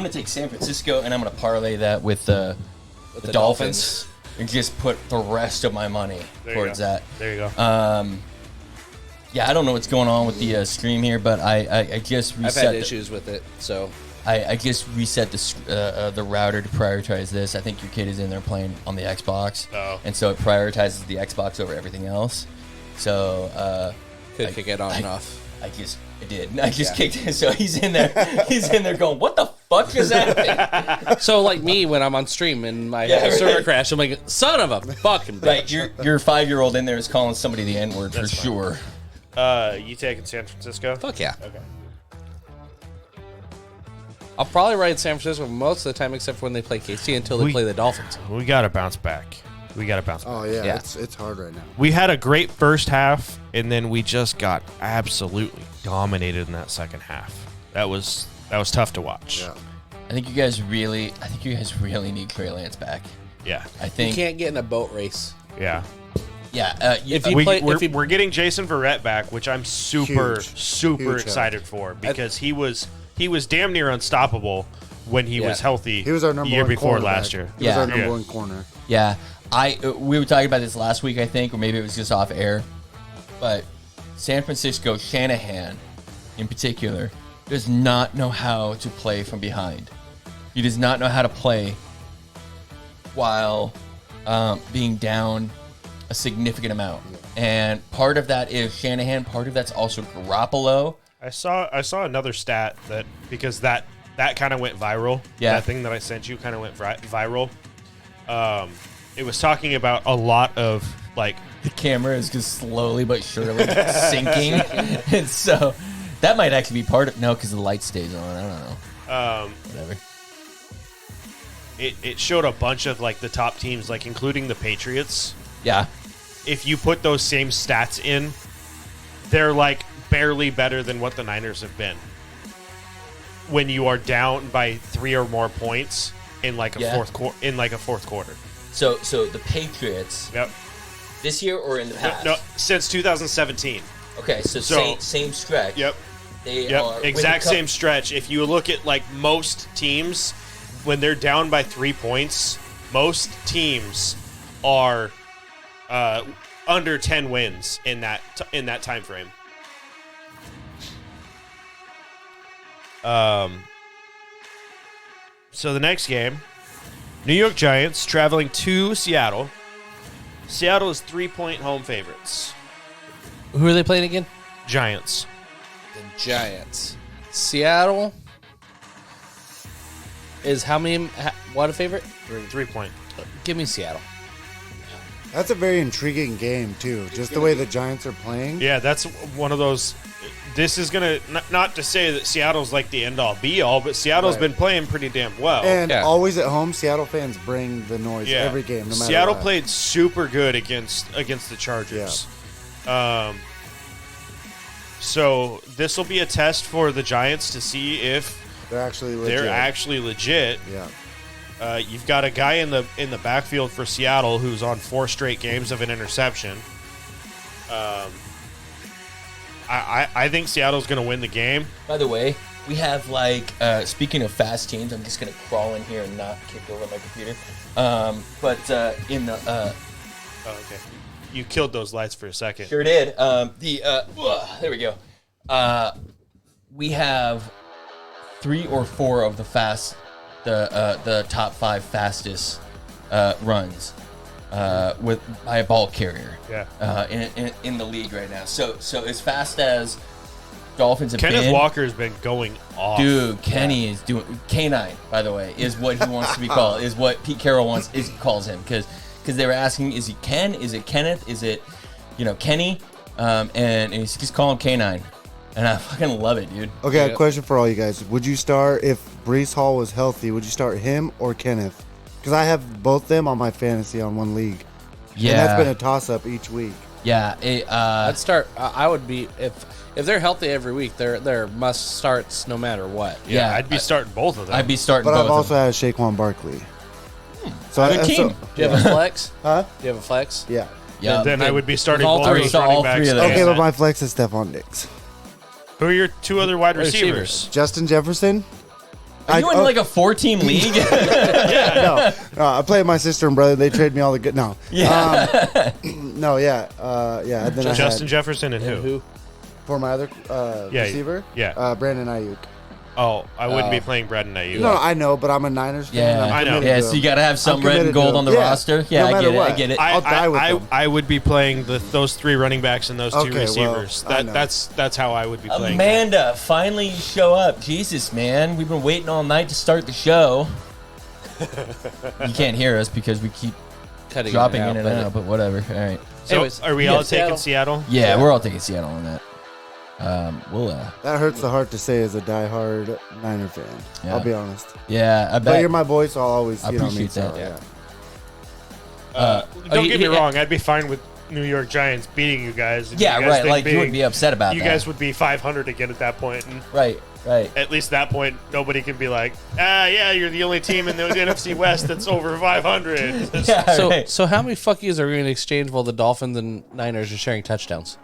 take San Francisco, and I'm gonna parlay that with the Dolphins, and just put the rest of my money There you towards go. that. There you go. Yeah, I don't know what's going on with the stream here, but I just I've reset. had issues with it, so I just reset the router to prioritize this. I think your kid is in there playing on the Xbox, and so it prioritizes the Xbox over everything else. So could kick it on and off. I just kicked it. So he's in there. He's in there going, "What the fuck is happening?" So like me when I'm on stream and my server crash, I'm like, son of a fucking bitch. Right, your 5-year-old in there is calling somebody the N-word for sure. You taking San Francisco? Fuck yeah. Okay. I'll probably ride San Francisco most of the time except for when they play KC until they play the Dolphins. We got to bounce back. Oh yeah, Yeah. It's hard right now. We had a great first half, and then we just got absolutely dominated in that second half. That was tough to watch. Yeah. I think you guys really need Trey Lance back. Yeah. I You think. can't get in a boat race. Yeah. Yeah. If you play, if you, We're getting Jason Verrett back, which I'm super Huge excited for because he was damn near unstoppable when he was healthy. He was our number year one before cornerback. last year. He was Yeah. our number Yeah. one corner. Yeah, we were talking about this last week, I think, or maybe it was just off air. But San Francisco, Shanahan, in particular, does not know how to play from behind. He does not know how to play while being down a significant amount. And part of that is Shanahan. Part of that's also Garoppolo. I saw another stat that because that kind of went viral. Yeah. That thing that I sent you kind of went viral. It was talking about a lot of like The camera is just slowly but surely sinking. And so that might actually be part of because the light stays on. I don't know. Whatever. it showed a bunch of like the top teams, like including the Patriots. Yeah. If you put those same stats in, they're like barely better than what the Niners have been. when you are down by 3 or more points in like a fourth quarter. So the Patriots. Yep. This year or in the past? No, since 2017. Okay, so same stretch. Yep. They are exact same stretch. If you look at like most teams, when they're down by 3 points, most teams are under 10 wins in that time frame. So the next game, New York Giants traveling to Seattle. Seattle is 3-point home favorites. Who are they playing again? Giants. The Giants. Seattle is how many? What a favorite? 3-point. Give me Seattle. That's a very intriguing game too. Just the way the Giants are playing. Yeah, that's one of those. This is gonna not to say that Seattle's like the end all be all, but Seattle's been playing pretty damn well. And always at home, Seattle fans bring the noise every game. No matter Seattle what. played super good against the Chargers. Yeah. So this will be a test for the Giants to see if they're actually legit. Yeah. You've got a guy in the backfield for Seattle who's on 4 straight games of an interception. I think Seattle's going to win the game. By the way, we have speaking of fast teams, I'm just going to crawl in here and not kick over my computer. Okay. You killed those lights for a second. Sure did. There we go. We have 3 or 4 of the top 5 fastest runs by a ball carrier. Yeah. In the league right now. So as fast as Dolphins have Kenneth been, Walker has been going off. Dude, Kenny is doing K9. By the way, is what he wants to be called. Is what Pete Carroll calls him because they were asking, is he Ken? Is it Kenneth? Is it Kenny? And he's just calling him K9. And I fucking love it, dude. Okay, I have a question for all you guys. Would you start, if Breece Hall was healthy, would you start him or Kenneth? Because I have both them on my fantasy on one league. Yeah. And that's been a toss-up each week. Yeah. Let's start. I would be, if they're healthy every week, they're must starts no matter what. Yeah, I'd be starting both of them. I'd be starting But both I've also of them. had Saquon Barkley. So Good team. Do you have a flex? Huh? Do you have a flex? Yeah. Yeah. Then I would be starting all both three. those So all running backs. three of them. Okay, but my flex is Stephon Diggs. Who are your 2 other wide receivers? Justin Jefferson. Are you in like a 4-team league? No, I play with my sister and brother. They trade me all the good. No. Yeah. No, yeah. And then Justin Jefferson and who? for my other receiver? Yeah. Brandon Ayuk. Oh, I wouldn't be playing Brandon Ayuk. No, I know, but I'm a Niners fan. Yeah. I'm I know. committed Yeah, to so him. you got to have some I'm red and committed to gold him. on the Yeah. roster. Yeah, No I matter get it. what. I get it. I'll die with them. I would be playing those 3 running backs and those 2 Okay, well, receivers. I know. That's how I would be playing. Amanda, finally you show up. Jesus, man. We've been waiting all night to start the show. You can't hear us because we keep Cutting dropping it in and out, but whatever. All right. So Anyways, are we yeah, all taking Seattle. Seattle? Yeah, we're all taking Seattle on that. We'll That hurts the heart to say as a diehard Niner fan. Yeah. I'll be honest. yeah, I But bet. you're my boy, so I'll always, I meet appreciate that. Seattle, Don't get me yeah. wrong. I'd be fine with New York Giants beating you guys. and Yeah, you guys right. think Like you wouldn't be upset about You that. guys would be 500 again at that point, and Right. at least that point, nobody can be like, yeah, you're the only team in the NFC West that's over 500. Yeah, So right. so how many fuck yous are we going to exchange while the Dolphins and Niners are sharing touchdowns?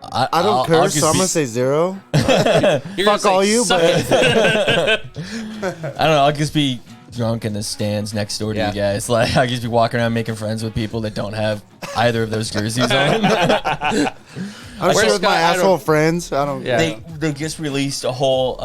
I don't I'll curse, just so I'm be- going to say 0. You're gonna Fuck say, all you, "Suck but it." I don't know. I'll just be drunk in the stands next door to Yeah. you guys. Like I'll just be walking around making friends with people that don't have either of those jerseys on. I'm Where's sure with my Scott? I don't- asshole friends. I don't. Yeah. They just released a whole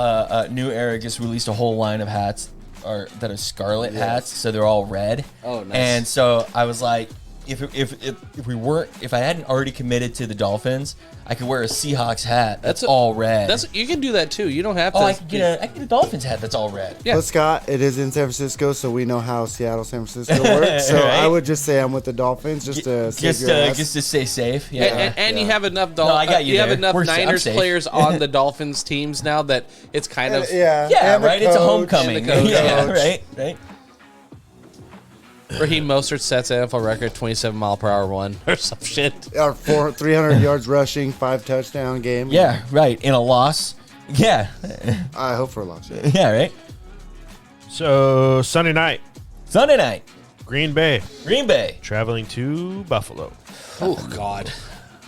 New Era just released a whole line of hats that are scarlet hats, so they're all red. Oh, nice. And so I was like, if I hadn't already committed to the Dolphins, I could wear a Seahawks hat that's all red. You can do that too. You don't have to. I could get a Dolphins hat that's all red. Yeah. But Scott, it is in San Francisco, so we know how Seattle, San Francisco works. So Right? I would just say I'm with the Dolphins just to save your ass. Just to stay safe. Yeah. And you have enough I got you have there. enough I'm Niners safe. players on the Dolphins teams now that it's kind of yeah, Yeah, and the right. It's a coach. homecoming. And the coach, Yeah, yeah. right. Raheem Mostert sets NFL record 27-mile-per-hour run or some shit. Our 300 yards rushing, 5 touchdown game. Yeah, right. In a loss, Yeah. I hope for a loss. Yeah. Yeah, right? So Sunday night, Sunday night, Green Bay Green Bay. traveling to Buffalo. Oh God.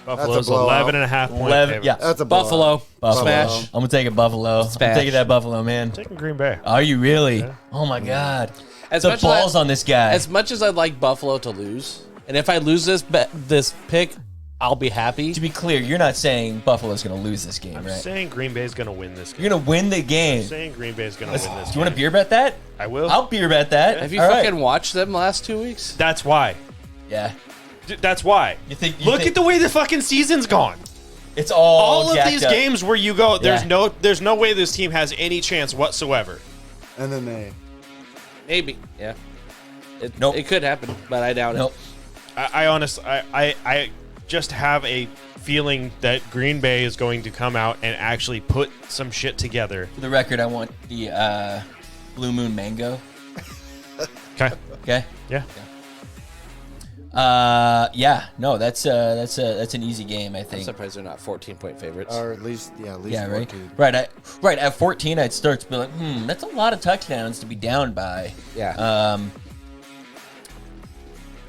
Buffalo's blowout. 11.5 point 11 favorites. yeah. That's a Buffalo. Buffalo. Smash. I'm going to take it Buffalo. I'm Smash. taking that Buffalo, man. Taking Green Bay. Are you really? Oh, my God. As The much balls on this guy. As much as I'd like Buffalo to lose, and if I lose this pick, I'll be happy. To be clear, you're not saying Buffalo's going to lose this game, I'm right? saying Green Bay's going to win this game. You're going to win the game. I'm saying Green Bay's going to win this Do game. you want to beer bet that? I will. I'll beer bet that. Have you All fucking right. watched them last 2 weeks? That's why. Yeah. That's why. You think? Look at the way the fucking season's gone. It's all All of jacked these up. games where you go, there's Yeah. no way this team has any chance whatsoever. And then they. Maybe. Yeah. Nope. It could happen, but I doubt Nope. I honestly, I just have a feeling that Green Bay is going to come out and actually put some shit together. For the record, I want the Blue Moon Mango. Okay. Okay. Yeah. Yeah. No, that's an easy game. I it. I'm think. surprised they're not 14-point favorites. Or at least, Yeah. Right. 14. Right. At 14, I'd start to be like, that's a lot of touchdowns to be down by. Yeah.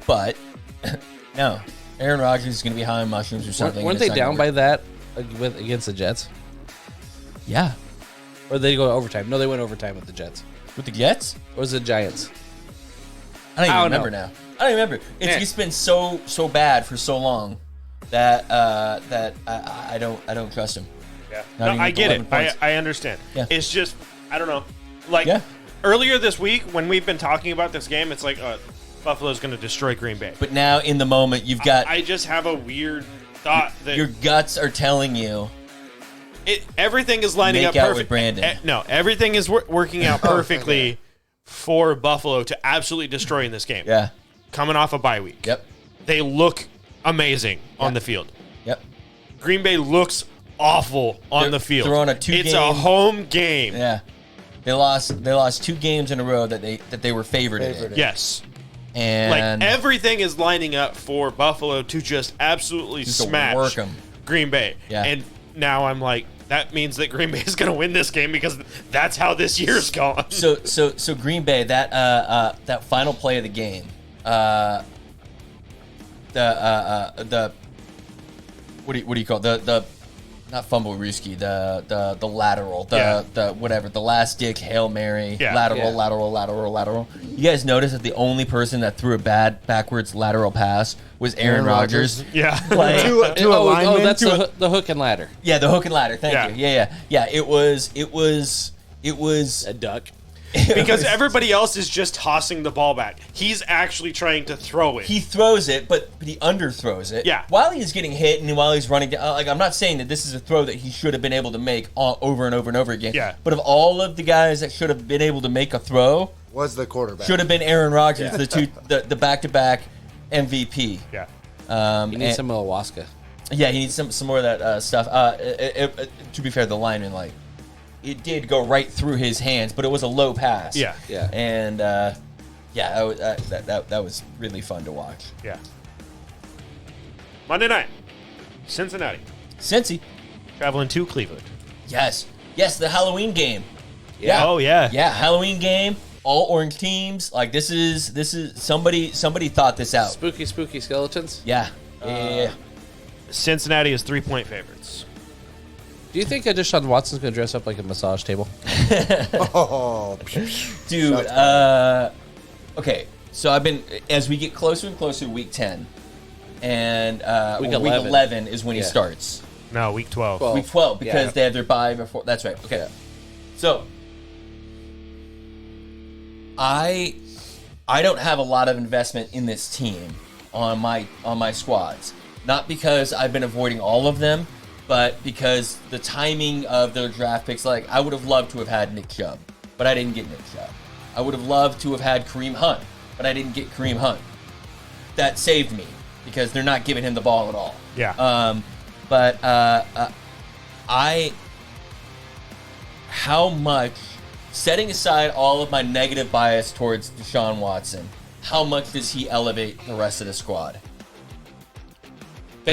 But no, Aaron Rodgers is going to be high on mushrooms or something. Weren't and they it's not down gonna by work. that against the Jets? Yeah. Or did they go to overtime? No, they went overtime with the Jets. With the Jets? Or was it the Giants? I don't even I don't remember know. now. I don't remember. It's been so bad for so long that I don't trust him. Yeah. Not No, even I with get 11 it. points. I understand. Yeah. It's just, I don't know. Like, Yeah. earlier this week when we've been talking about this game, it's like, Buffalo's going to destroy Green Bay. But now in the moment, you've got I just have a weird thought that your guts are telling you. everything is lining Make up out perfect. with Brandon. No, everything is working out perfectly for Buffalo to absolutely destroy in this game. Yeah. Coming off a bye week. Yep. They look amazing on the field. Yep. Green Bay looks awful on They're- the field. they're on a It's two-game- a home game. Yeah. They lost 2 games in a row that they were favored in. Yes. And Like everything is lining up for Buffalo to just absolutely Just to smash work 'em. Green Bay. Yeah. And now I'm like, that means that Green Bay is going to win this game because that's how this year's gone. So Green Bay, that final play of the game, the what do you call it? the not fumble Ruski, the lateral, the whatever, the last dig Hail Mary, Yeah. lateral. You guys notice that the only person that threw a bad backwards lateral pass was Aaron Rodgers. Yeah. Like, To a lineman? that's the hook and ladder. yeah, the hook and ladder. Thank Yeah. you. Yeah. It was A duck. Because everybody else is just tossing the ball back. He's actually trying to throw it. he throws it, but he underthrows it. Yeah. While he's getting hit and while he's running down, like I'm not saying that this is a throw that he should have been able to make over and over and over again. Yeah. But of all of the guys that should have been able to make a throw, Was the quarterback. should have been Aaron Rodgers, Yeah. the back-to-back MVP. yeah. You need some ayahuasca. Yeah, he needs some more of that stuff. To be fair, the lineman, like, it did go right through his hands, but it was a low pass. Yeah. Yeah. And that was really fun to watch. Yeah. Monday night, Cincinnati Cincy, traveling to Cleveland. yes, the Halloween game. Yeah. Oh, yeah. Yeah, Halloween game. All orange teams. Like this is somebody thought this out. Spooky skeletons. Yeah. Yeah. Cincinnati is 3-point favorites. Do you think Deshaun Watson's going to dress up like a massage table? Oh, Dude, okay. So I've been, as we get closer and closer to week 10, and Week week 11. 11 is when he Yeah. starts. No, week 12. Well, Week 12 because yeah. they have their bye before. That's right. Okay. So I don't have a lot of investment in this team on my squads. Not because I've been avoiding all of them, but because the timing of their draft picks, like I would have loved to have had Nick Chubb, but I didn't get Nick Chubb. I would have loved to have had Kareem Hunt, but I didn't get Kareem Hunt. That saved me because they're not giving him the ball at all. Yeah. How much, setting aside all of my negative bias towards Deshaun Watson, how much does he elevate the rest of the squad?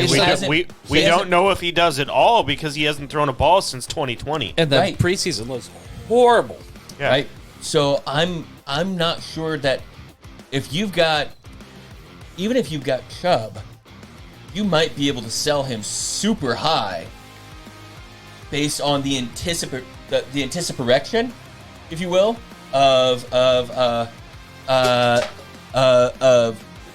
Based We, on- hasn't- we, he we hasn't- don't know if he does at all because he hasn't thrown a ball since 2020. And the Right. preseason looks horrible. Yeah. Right. So I'm not sure that if you've got Chubb, you might be able to sell him super high based on the anticipation, if you will, of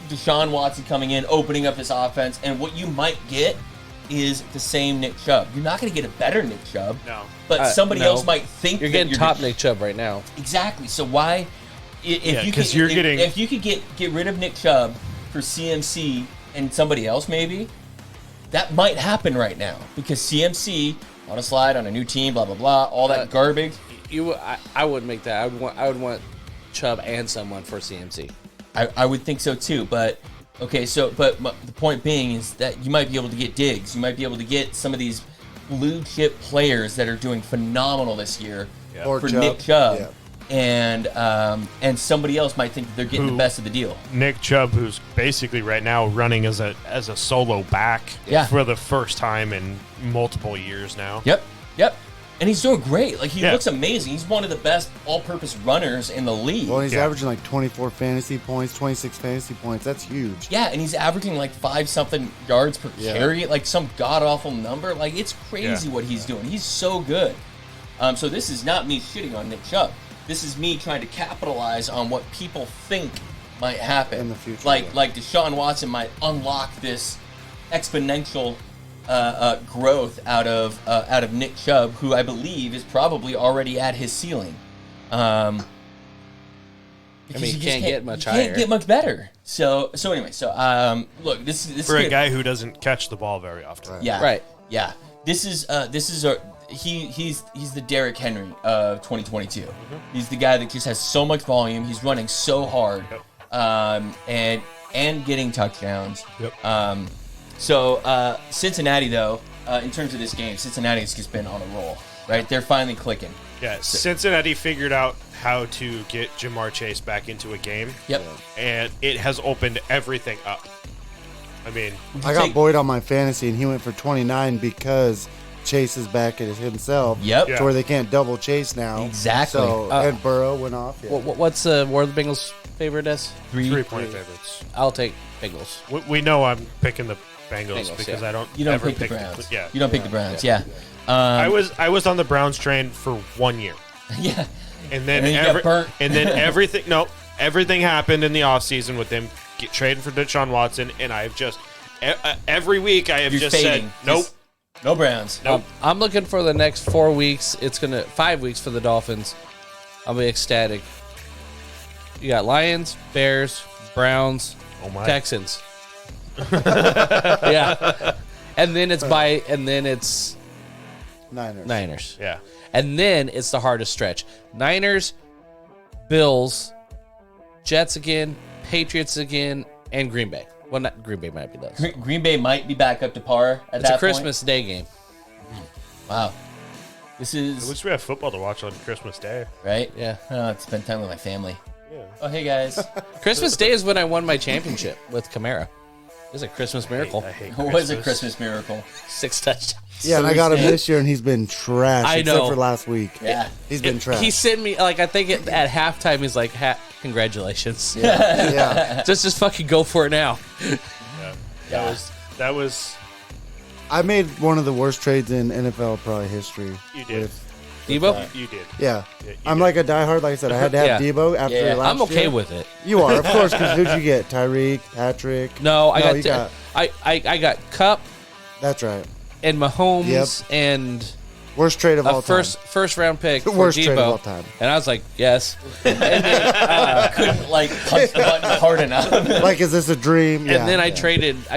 Deshaun Watson coming in, opening up this offense, and what you might get is the same Nick Chubb. You're not going to get a better Nick Chubb. No. But somebody no. else might think You're that getting top Nick Chubb right now. Exactly. So why, if you 'cause could, you're if, getting- if you could get rid of Nick Chubb for CMC and somebody else, maybe that might happen right now because CMC on a slide on a new team, blah blah blah, all that garbage. I wouldn't make that. I would want Chubb and someone for CMC. I would think so too. But okay, the point being is that you might be able to get Diggs. You might be able to get some of these blue chip players that are doing phenomenal this year Or for Chubb. Nick Chubb. Yeah. And somebody else might think that they're getting the best of the deal. Nick Chubb, who's basically right now running as a solo back Yeah. for the first time in multiple years now. Yep. And he's doing great. Like, he Yeah. looks amazing. He's one of the best all-purpose runners in the league. Well, he's Yeah. averaging like 24 fantasy points, 26 fantasy points. That's huge. Yeah, and he's averaging like 5-something yards per carry, like some god-awful number. Like, it's crazy what he's doing. He's so good. So this is not me shitting on Nick Chubb. This is me trying to capitalize on what people think might happen. In the future, Like yeah. like Deshaun Watson might unlock this exponential growth out of Nick Chubb, who I believe is probably already at his ceiling. Because you just can't get much you higher. Can't get much better. So anyway, look, this For a kid- guy who doesn't catch the ball very often. yeah, Right. yeah. This is he's the Derrick Henry of 2022. He's the guy that just has so much volume. He's running so hard, and getting touchdowns. Yep. So Cincinnati, though, in terms of this game, Cincinnati's just been on a roll, right? They're finally clicking. Yeah, Cincinnati figured out how to get Jamar Chase back into a game. Yep. And it has opened everything up. I mean, I got take- Boyd on my fantasy, and he went for 29 because Chase is back at it himself. Yep. Yeah. To where they can't double Chase now. Exactly. So, and Burrow went off. Yeah. What's where the Bengals favorite is? 3-point favorites. I'll take Bengals. We know I'm picking the Bengals Bengals, because yeah. I don't. You don't ever pick the pick Browns. yeah. You don't pick the Browns. Yeah. I was on the Browns train for 1 year, Yeah. and then And then you got burnt. everything happened in the offseason with them trading for Deshaun Watson, and I've just every week I have You're just fading. said nope. Just- no Browns. Nope. I'm looking for the next 4 weeks. It's 5 weeks for the Dolphins. I'll be ecstatic. You got Lions, Bears, Browns, Oh my. Texans. Yeah. And then it's Niners. Niners. Yeah. And then it's the hardest stretch. Niners, Bills, Jets again, Patriots again, and Green Bay. Well, not Green Bay might be those. Green Bay might be back up to par at It's that a Christmas Day game. point. Wow. This At is least we have football to watch on Christmas Day. right. Yeah. Spend time with my family. Yeah. Oh, hey guys. Christmas Day is when I won my championship with Camara. It was a Christmas miracle. I hate What was a Christmas miracle? 6 touchdowns. Yeah, and I got him Thursday. this year, and he's been trash. I Except know. for last week. Yeah. He's been trash. He sent me, like, I think at halftime, he's like, congratulations. yeah. Just fucking go for it now. That was I made one of the worst trades in NFL probably history. You did. Debo? you did. Yeah. you I'm did. like a diehard. Like I said, I had to have Yeah. Debo after Yeah. last I'm okay year. with it. You are, of course, because who'd you get? Tyreek, Patrick? No, you I got Cup That's right. and Mahomes Yep. and Worst trade of all a time. first round pick The for worst Debo. trade of all time. And I was like, yes. Couldn't like punch the button hard enough. Like, is this a dream? And then I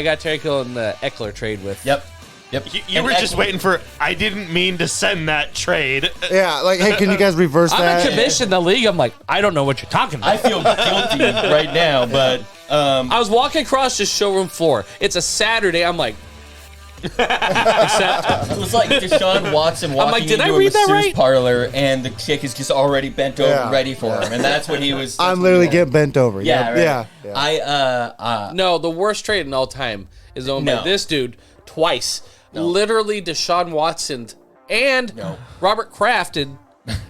got Terry Hill in the Eckler trade with. Yep. You And were just Eckler- waiting for. I didn't mean to send that trade. Yeah, like, hey, can you guys reverse I'm that? a commission in the league. I'm like, I don't know what you're talking about. I feel guilty right now, but I was walking across the showroom floor. It's a Saturday. I'm like, except it was like Deshaun Watson walking like, did I into a read that masseuse right? parlor, and the chick is just already bent over, Yeah. ready for him, and that's what he was. that's I'm what literally he wanted. getting bent over. Yeah, Yeah, right. yeah. I no, the worst trade in all time is owned No. by this dude twice. No. Literally, Deshaun Watson and No. Robert Kraft and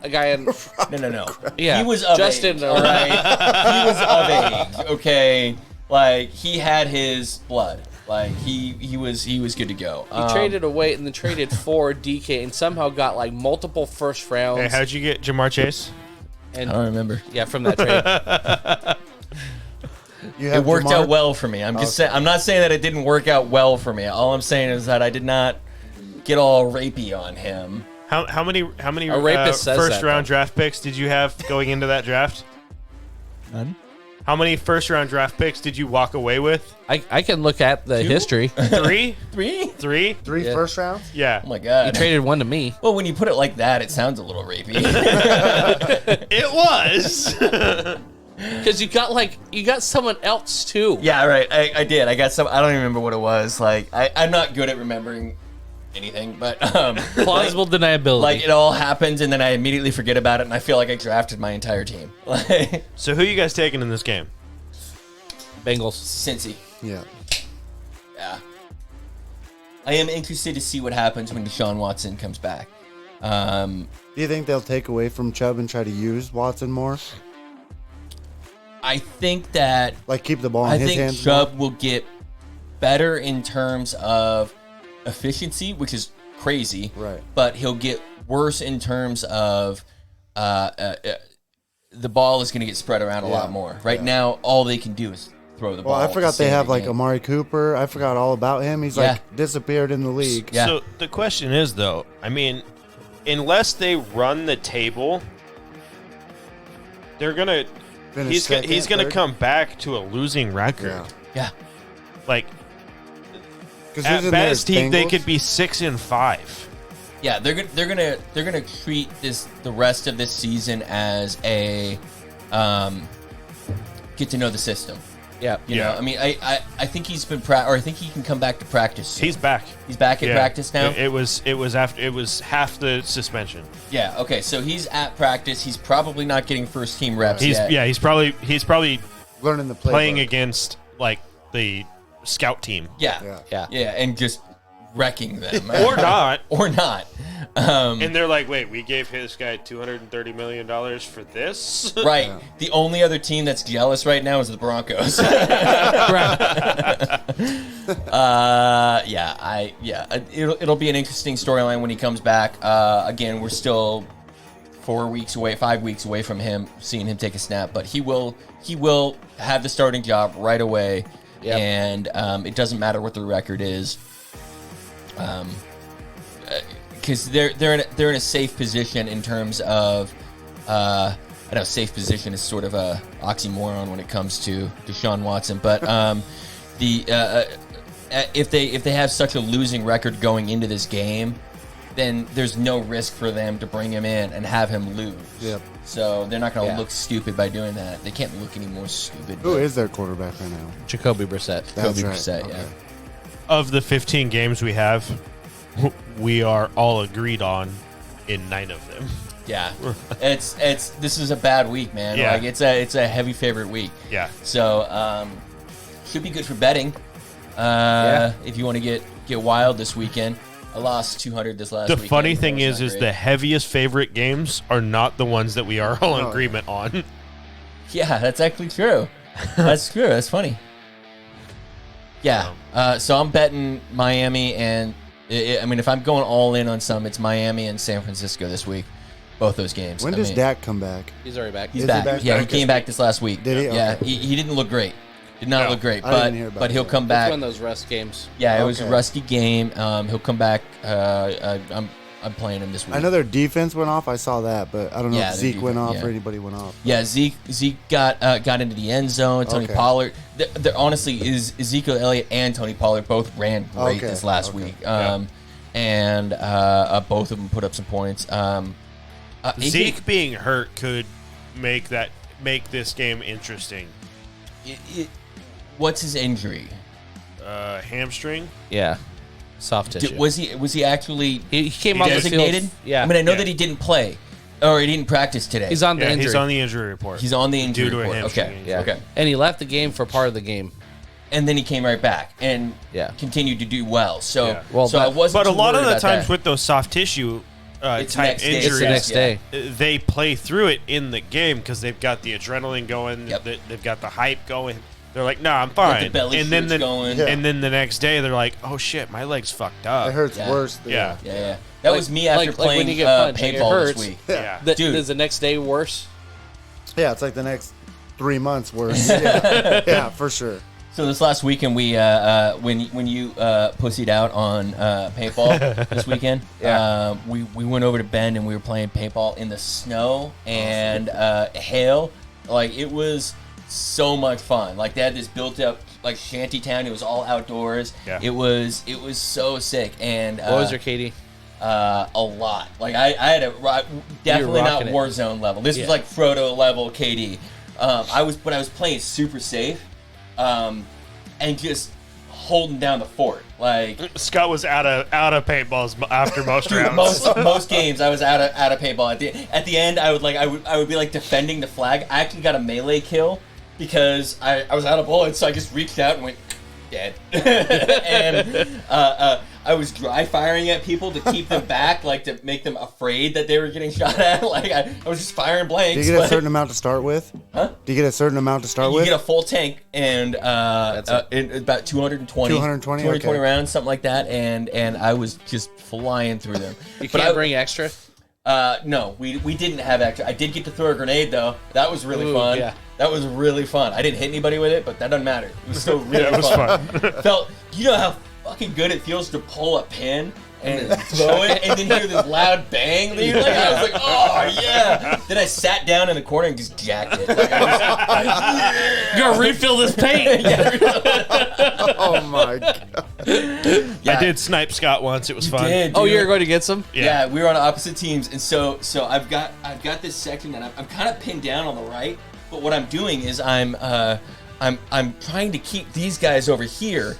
a guy in. No. Yeah, He was of Justin, age, all right? He was of age, okay? Like, he had his blood. Like, he was good to go. He traded away and then traded for DK and somehow got like multiple first rounds. Hey, how'd you get Jamar Chase? And I don't remember. yeah, from that trade. You It have worked Jamar? out well for me. I'm just saying. I'm not saying that it didn't work out well for me. All I'm saying is that I did not get all rapey on him. How many A rapist says first that, round though. draft picks did you have going into that draft? None. How many first round draft picks did you walk away with? I can look at the history. 3? Three? 3? Three first rounds? Yeah. Oh my god. He traded one to me. Well, when you put it like that, it sounds a little rapey. It was. Because you got someone else too. Yeah, right. I did. I got some. I don't even remember what it was. Like, I'm not good at remembering anything, but Plausible deniability. like it all happens, and then I immediately forget about it, and I feel like I drafted my entire team. Like, So who you guys taking in this game? Bengals. Cincy. Yeah. Yeah. I am interested to see what happens when Deshaun Watson comes back. Do you think they'll take away from Chubb and try to use Watson more? I think that Like keep the ball in I his think hands Chubb more? will get better in terms of efficiency, which is crazy. Right. But he'll get worse in terms of the ball is going to get spread around a lot more. Right now, all they can do is throw the ball. Well, I to forgot they save have the like game. Amari Cooper. I forgot all about him. He's Yeah. like disappeared in the league. Yeah. So the question is, though, I mean, unless they run the table, they're gonna. Finish He's second, gonna third. come back to a losing record. Yeah. Yeah. Like 'Cause who's at in there? best, they Bengals? could be 6-5. Yeah, they're gonna treat the rest of this season as a get to know the system. Yeah. You know, I mean, I think he's been or I think he can come back to practice soon. He's back. He's back at Yeah. practice now. It was half the suspension. Yeah. Okay. So he's at practice. He's probably not getting first team reps He's yet. he's probably learning the playbook. playing against like the scout team Yeah. Yeah. Yeah, and just wrecking them or not. or not. And they're like, wait, we gave this guy $230 million for this? Right. The only other team that's jealous right now is the Broncos. It'll be an interesting storyline when he comes back. Again, we're still 5 weeks away from him seeing him take a snap, but he will have the starting job right away. Yep. And it doesn't matter what the record is. Because they're in a safe position in terms of I know safe position is sort of a oxymoron when it comes to Deshaun Watson, but if they have such a losing record going into this game, then there's no risk for them to bring him in and have him lose. Yep. So they're not going to Yeah. look stupid by doing that. They can't look any more stupid. Who is their quarterback right now? Jacoby Brissett. That's Kobe right. Brissett? Okay. Yeah. Of the 15 games we have, we are all agreed on in 9 of them. Yeah, this is a bad week, man. Yeah. Like it's a heavy favorite week. Yeah. So should be good for betting. If you want to get wild this weekend. I lost 200 this last The weekend. funny That thing was is not the great. heaviest favorite games are not the ones that we are all in No. agreement on. Yeah, that's actually true. That's true. That's funny. Yeah. So I'm betting Miami, and I mean, if I'm going all in on some, it's Miami and San Francisco this week. Both those games. When I does mean, Dak come back? He's already back. He's Is he back. back? Yeah, he Back came back this last week. Did he? Yeah, Okay. he didn't look great. Did not No. look great, I but didn't hear about he'll that. come It's back. one of those rest games. Yeah, it was a Okay. rusty game. He'll come back. I'm playing him this week. I know their defense went off. I saw that, but I don't know Yeah, if their Zeke went defense, off yeah. or anybody went off. Yeah, Zeke got into the end zone. Tony Okay. Pollard. They're honestly is Ezekiel Elliott and Tony Pollard both ran great Okay, this last okay. week. Yeah. And both of them put up some points. Zeke being hurt could make this game interesting. What's his injury? Hamstring. Yeah. Soft tissue. Was he actually he came off the designated? field. Yeah. I mean, I know Yeah. that he didn't play or he didn't practice today. he's on the Yeah, injury. he's on the injury report. He's on the injury Due to a report. hamstring Okay. injury. Yeah. Okay. And he left the game for part of the game. and then he came right back and Yeah. continued to do well. So, Yeah. Well, so I wasn't. But a too lot of worried the about times that. with those soft tissue It's type next day. It's injuries, the next day. they play through it in the game because they've got the adrenaline going. Yep. They've got the hype going. They're like, "Nah, I'm Got the fine." belly and then shoots the going. Yeah. and then the next day they're like, "Oh shit, my leg's fucked up." It hurts Yeah. worse. Than, Yeah. Yeah. That Like- was me after like playing when you get punched, it paintball hurts. this week. Yeah. Dude. Is the next day worse? Yeah, it's like the next 3 months worse. Yeah, yeah, for sure. So this last weekend, we when you pussied out on paintball this weekend, we went over to Bend and we were playing paintball in the snow and hail. Like it was so much fun. Like they had this built up like shanty town. It was all outdoors. Yeah. It was so sick. And What was your KD? a lot. Like I had a definitely not rocking it. Warzone level. This Yeah. was like Frodo level KD. I was playing super safe, and just holding down the fort. Like Scott was out of paintballs after most rounds. most games, I was out of paintball. At the end, I would be like defending the flag. I actually got a melee kill because I was out of bullets, so I just reached out and went dead. And I was dry firing at people to keep them back, like to make them afraid that they were getting shot at. Like I was just firing blanks. Do you get a like- certain amount to start with? Huh? Do you get a certain amount to start You with? get a full tank and about 220 220, okay. rounds, something like that, and I was just flying through them. You But can't I- bring extra? no, we didn't have extra. I did get to throw a grenade though. That was really Ooh, fun. yeah. That was really fun. I didn't hit anybody with it, but that doesn't matter. It was still really Yeah, it was fun. fun. You know how fucking good it feels to pull a pin and throw it, and then hear this loud bang. I was like, oh yeah. Then I sat down in the corner and just jacked it. Like, You gotta refill this paint. Oh my god! I did snipe Scott once. It was fun. Did, Oh, dude. you're going to get some? Yeah, we were on opposite teams, and so I've got this section that I'm kind of pinned down on the right. But what I'm doing is I'm trying to keep these guys over here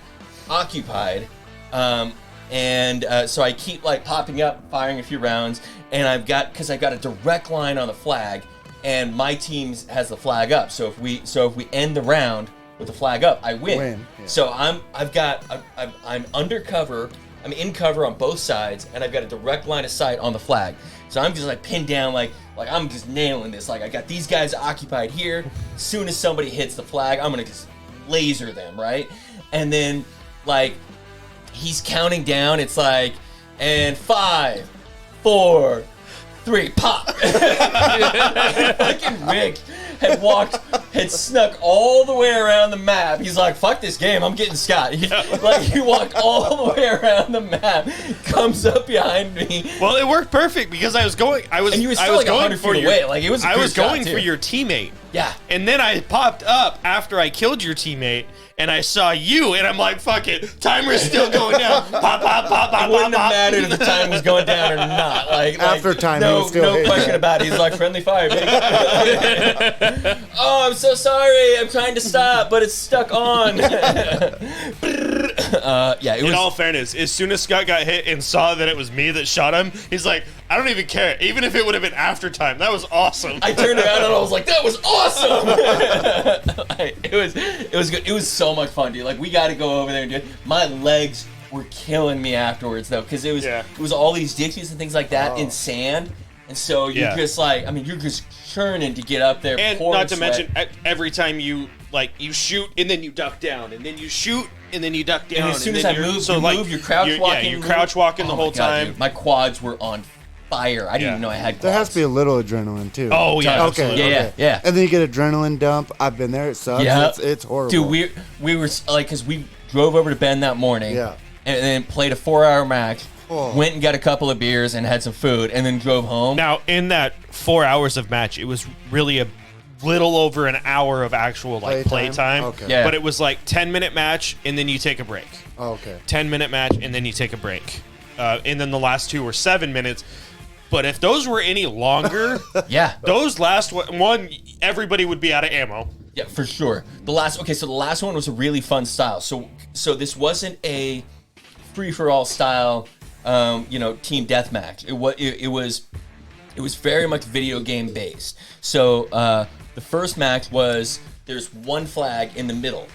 occupied, and so I keep like popping up, firing a few rounds, and because I've got a direct line on the flag, and my team has the flag up. So if we end the round with the flag up, I win. Yeah. So I'm undercover. I'm in cover on both sides, and I've got a direct line of sight on the flag. So I'm just like pinned down, like I'm just nailing this. Like I got these guys occupied here. As soon as somebody hits the flag, I'm gonna just laser them, right? And then like he's counting down. It's like, and 5, 4, 3, pop. Fucking Rick had snuck all the way around the map. He's like, fuck this game, I'm getting Scott. He walked all the way around the map, comes up behind me. Well, it worked perfect because I was going. And you were still like 100 feet away. Like it was. I was going too. for your teammate. Yeah. And then I popped up after I killed your teammate, and I saw you, and I'm like, "Fuck it, timer's still going down." Pop, pop, pop, pop, It wouldn't pop, have pop. mattered if the time was going down or not. Like After time, it no, was still no hitting. question about it. He's like friendly fire. Baby. Oh, I'm so sorry. I'm trying to stop, but it's stuck on. Yeah, it In was. all fairness, as soon as Scott got hit and saw that it was me that shot him, he's like, "I don't even care. Even if it would have been after time, that was awesome." I turned around and I was like, "That was awesome!" It was good. It was so much fun, dude. Like we got to go over there and do it. My legs were killing me afterwards though, because it was all these ditches and things like that in sand, and so you're just like, you're just churning to get up there. And pouring not to sweat. mention, every time you shoot and then you duck down, and then you shoot and then you duck down. And as soon and as then I move, so you like, move, you're crouch walking. Yeah, you're crouch walking the Oh my whole God, time. dude. My quads were on fire. I didn't Yeah. even know I had quads. There has to be a little adrenaline too. Oh yeah, Okay. absolutely. Yeah. And then you get adrenaline dump. I've been there. It sucks. Yeah. It's horrible. Dude, we were like, because we drove over to Bend that morning, Yeah. and then played a 4-hour match, Oh. went and got a couple of beers and had some food, and then drove home. Now, in that 4 hours of match, it was really a little over an hour of actual like play Playtime? time. Okay. Yeah. But it was like 10-minute match and then you take a break. Oh, okay. 10-minute match and then you take a break. And then the last two were 7 minutes. But if those were any longer, Yeah, those last one, everybody would be out of ammo. yeah, for sure. The last one was a really fun style. So this wasn't a free for all style, team deathmatch. It was It was very much video game based. So the first match was there's one flag in the middle,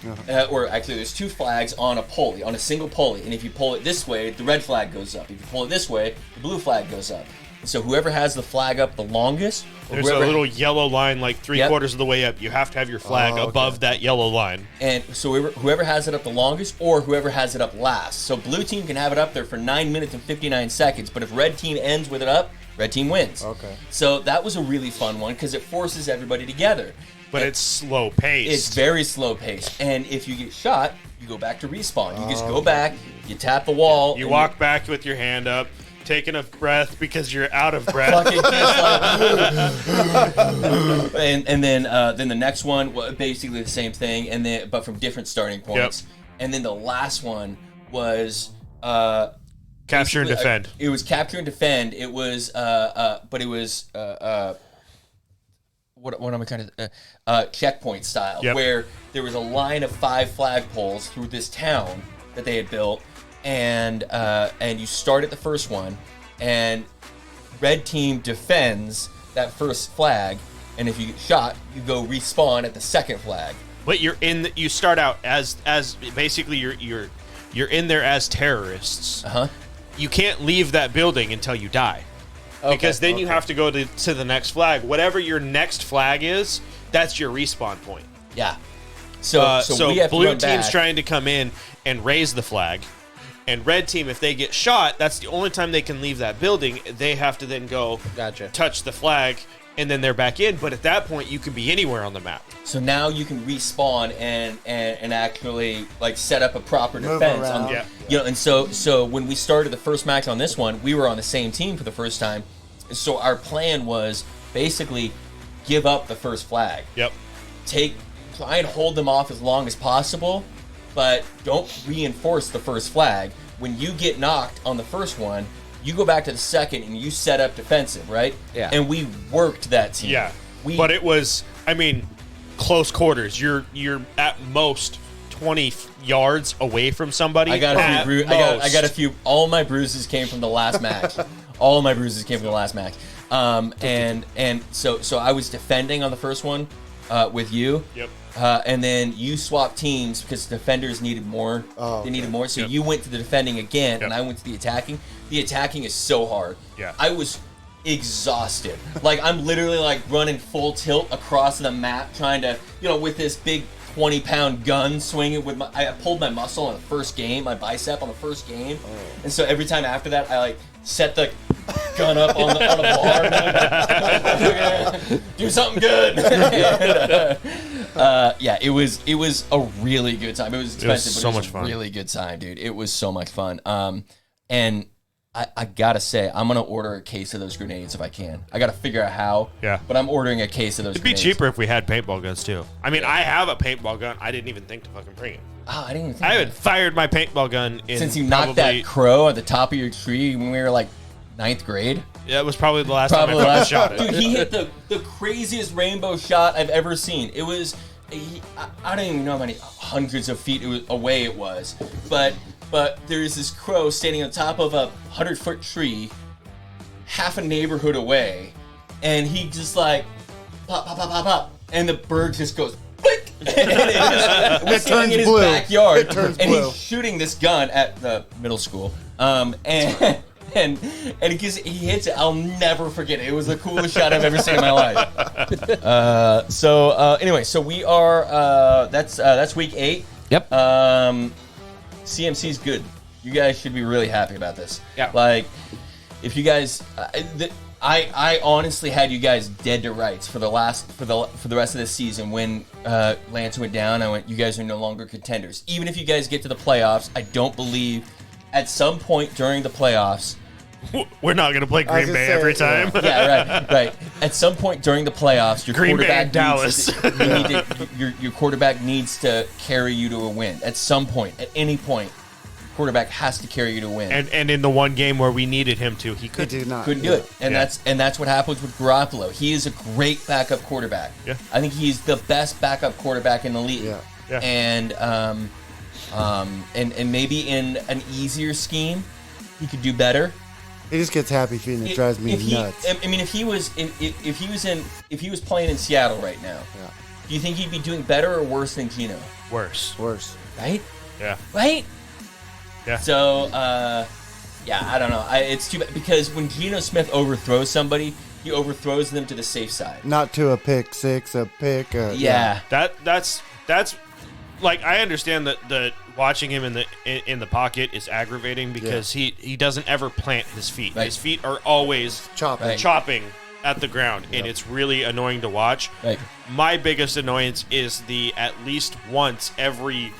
or actually there's two flags on a pulley, on a single pulley. And if you pull it this way, the red flag goes up. If you pull it this way, the blue flag goes up. And so whoever has the flag up the longest, there's a little yellow line like three-quarters of the way up. You have to have your flag above that yellow line. And so whoever has it up the longest, or whoever has it up last. So blue team can have it up there for 9 minutes and 59 seconds. But if red team ends with it up, red team wins. Okay. So that was a really fun one because it forces everybody together. But it's slow paced. It's very slow paced. And if you get shot, you go back to respawn. You just go back, you tap the wall. You walk back with your hand up, taking a breath because you're out of breath. Fucking and then the next one was basically the same thing, and then but from different starting points. Yep. And then the last one was capture and defend. It was capture and defend. It was but it was what am I trying to checkpoint style, where there was a line of 5 flagpoles through this town that they had built, and you start at the first one, and red team defends that first flag, and if you get shot, you go respawn at the second flag. But you start out as basically you're in there as terrorists. You can't leave that building until you die. Because then you have to go to the next flag. Whatever your next flag is, that's your respawn point. Yeah. So we have blue to run team's back. trying to come in and raise the flag. And red team, if they get shot, that's the only time they can leave that building. They have to then go touch the flag, and then they're back in. But at that point, you can be anywhere on the map. So now you can respawn and actually like set up a proper defense. And so when we started the first match on this one, we were on the same team for the first time. So our plan was basically give up the first flag. Yep. Try and hold them off as long as possible, but don't reinforce the first flag. When you get knocked on the first one, you go back to the second and you set up defensive, right? Yeah. And we worked that team. Yeah. But it was, close quarters. You're at most 20 yards away from somebody. I got a few. All my bruises came from the last match. All my bruises came from the last match. And so I was defending on the first one with you. Yep. And then you swapped teams because defenders needed more. They needed more. So you went to the defending again, and I went to the attacking. The attacking is so hard. Yeah. I was exhausted. Like, I'm literally like running full tilt across the map trying to, with this big 20-pound gun swinging with I pulled my muscle on the first game, my bicep on the first game. And so every time after that, I like set the gun up on a bar. Do something good. It was a really good time. It was expensive, but it was much fun. Really good time, dude. It was so much fun. And I gotta say, I'm gonna order a case of those grenades if I can. I gotta figure out how. Yeah. But I'm ordering a case of those. It'd be grenades. cheaper if we had paintball guns too. I have a paintball gun. I didn't even think to fucking bring it. Oh, I didn't even think. I haven't fired my paintball gun in since you knocked that crow at the top of your tree when we were like 9th grade. Yeah, it was probably the last time I fucking shot it. Dude, he hit the craziest rainbow shot I've ever seen. It was, I don't even know how many hundreds of feet away it was, but there's this crow standing on top of a 100-foot tree, half a neighborhood away, and he just like pop, pop, pop, pop, pop, and the bird just goes blick, and it turns in his backyard, and he's shooting this gun at the middle school, and he hits it. I'll never forget it. It was the coolest shot I've ever seen in my life. Anyway, so we are that's week 8. Yep. CMC's good. You guys should be really happy about this. Yeah. Like, if you guys, I honestly had you guys dead to rights for the rest of this season. When Lance went down, I went, you guys are no longer contenders. Even if you guys get to the playoffs, I don't believe at some point during the playoffs. We're not going to play Green Bay every time. Yeah, right. At some point during the playoffs, your Green quarterback Bay and Dallas. your quarterback needs to carry you to a win. At some point, at any point, quarterback has to carry you to win. And in the one game where we needed him to, he couldn't do it. And that's what happens with Garoppolo. He is a great backup quarterback. Yeah. I think he's the best backup quarterback in the league. Yeah. And maybe in an easier scheme, he could do better. He just gets happy feet and it drives me nuts. I mean, if he was playing in Seattle right now, do you think he'd be doing better or worse than Geno? Worse. Right? Yeah. Right? Yeah. So, I don't know. It's too bad because when Geno Smith overthrows somebody, he overthrows them to the safe side. Not to a pick six, a pick. Yeah. That's like I understand that the watching him in the pocket is aggravating because he doesn't ever plant his feet. Right. His feet are always chopping at the ground, and it's really annoying to watch. Right. My biggest annoyance is the at least once every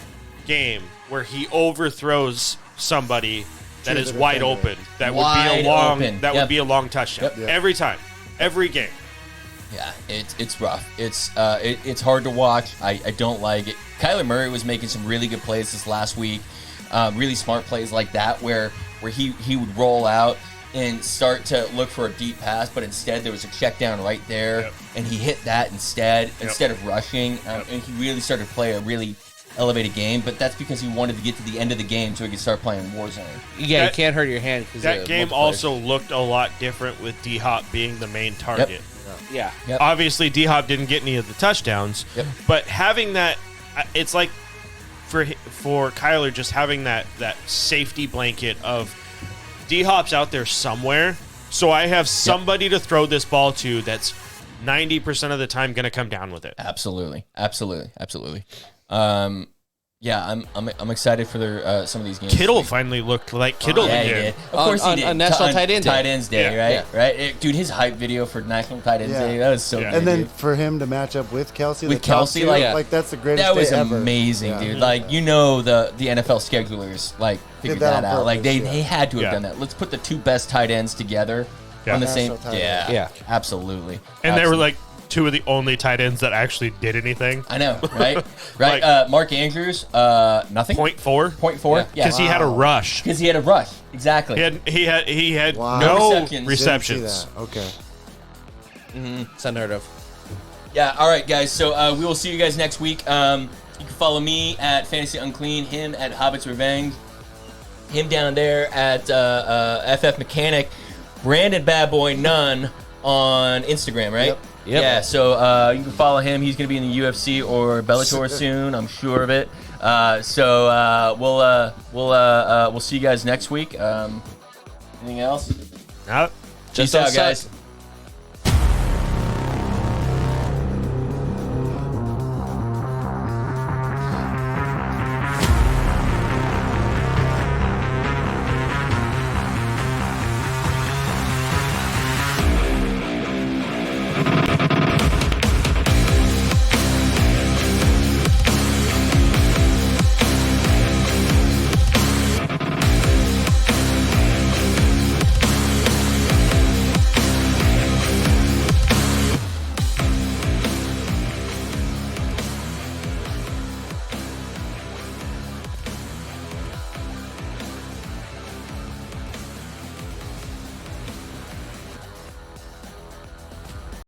game where he overthrows somebody that is wide open. That would be a long touchdown. Yep. Every time, every game. Yeah, it's rough. It's hard to watch. I don't like it. Kyler Murray was making some really good plays this last week, really smart plays like that where he would roll out and start to look for a deep pass, but instead there was a check down right there, and he hit that instead of rushing, and he really started to play a really elevated game, but that's because he wanted to get to the end of the game so he could start playing Warzone. Yeah, you can't hurt your hand. That game also looked a lot different with D-Hop being the main target. Yeah. Yep. Obviously, D-Hop didn't get any of the touchdowns, but having that, it's like for Kyler just having that safety blanket of D-Hop's out there somewhere, so I have somebody to throw this ball to that's 90% of the time going to come down with it. Absolutely. I'm excited for their some of these games. Kittle finally looked like Kittle he again. did. Of course he did. On National Tight Ends Day, right? Dude, his hype video for National Tight Ends Day, that was so good. And then dude. for him to match up with Kelsey, With Kelsey, like that's the greatest that was day ever. amazing, dude. Like, the NFL schedulers figured that out. Like they had to have done that. Let's put the two best tight ends together on the same. Yeah, absolutely. And they were like two of the only tight ends that actually did anything. I know, right? Right. Mark Andrews, nothing. 0.4. 0.4. Yeah, Because he had a rush. Because he had a rush. Exactly. He had Wow. no Receptions. receptions. Okay. It's unheard of. Yeah. All right, guys. So we will see you guys next week. You can follow me at Fantasy Unclean, him at Hobbit's Revenge, him down there at FF Mechanic, Brandon Bad Boy None on Instagram, right? Yep. Yeah, so you can follow him. He's going to be in the UFC or Bellator soon. I'm sure of it. We'll see you guys next week. Anything else? No. Peace out, guys.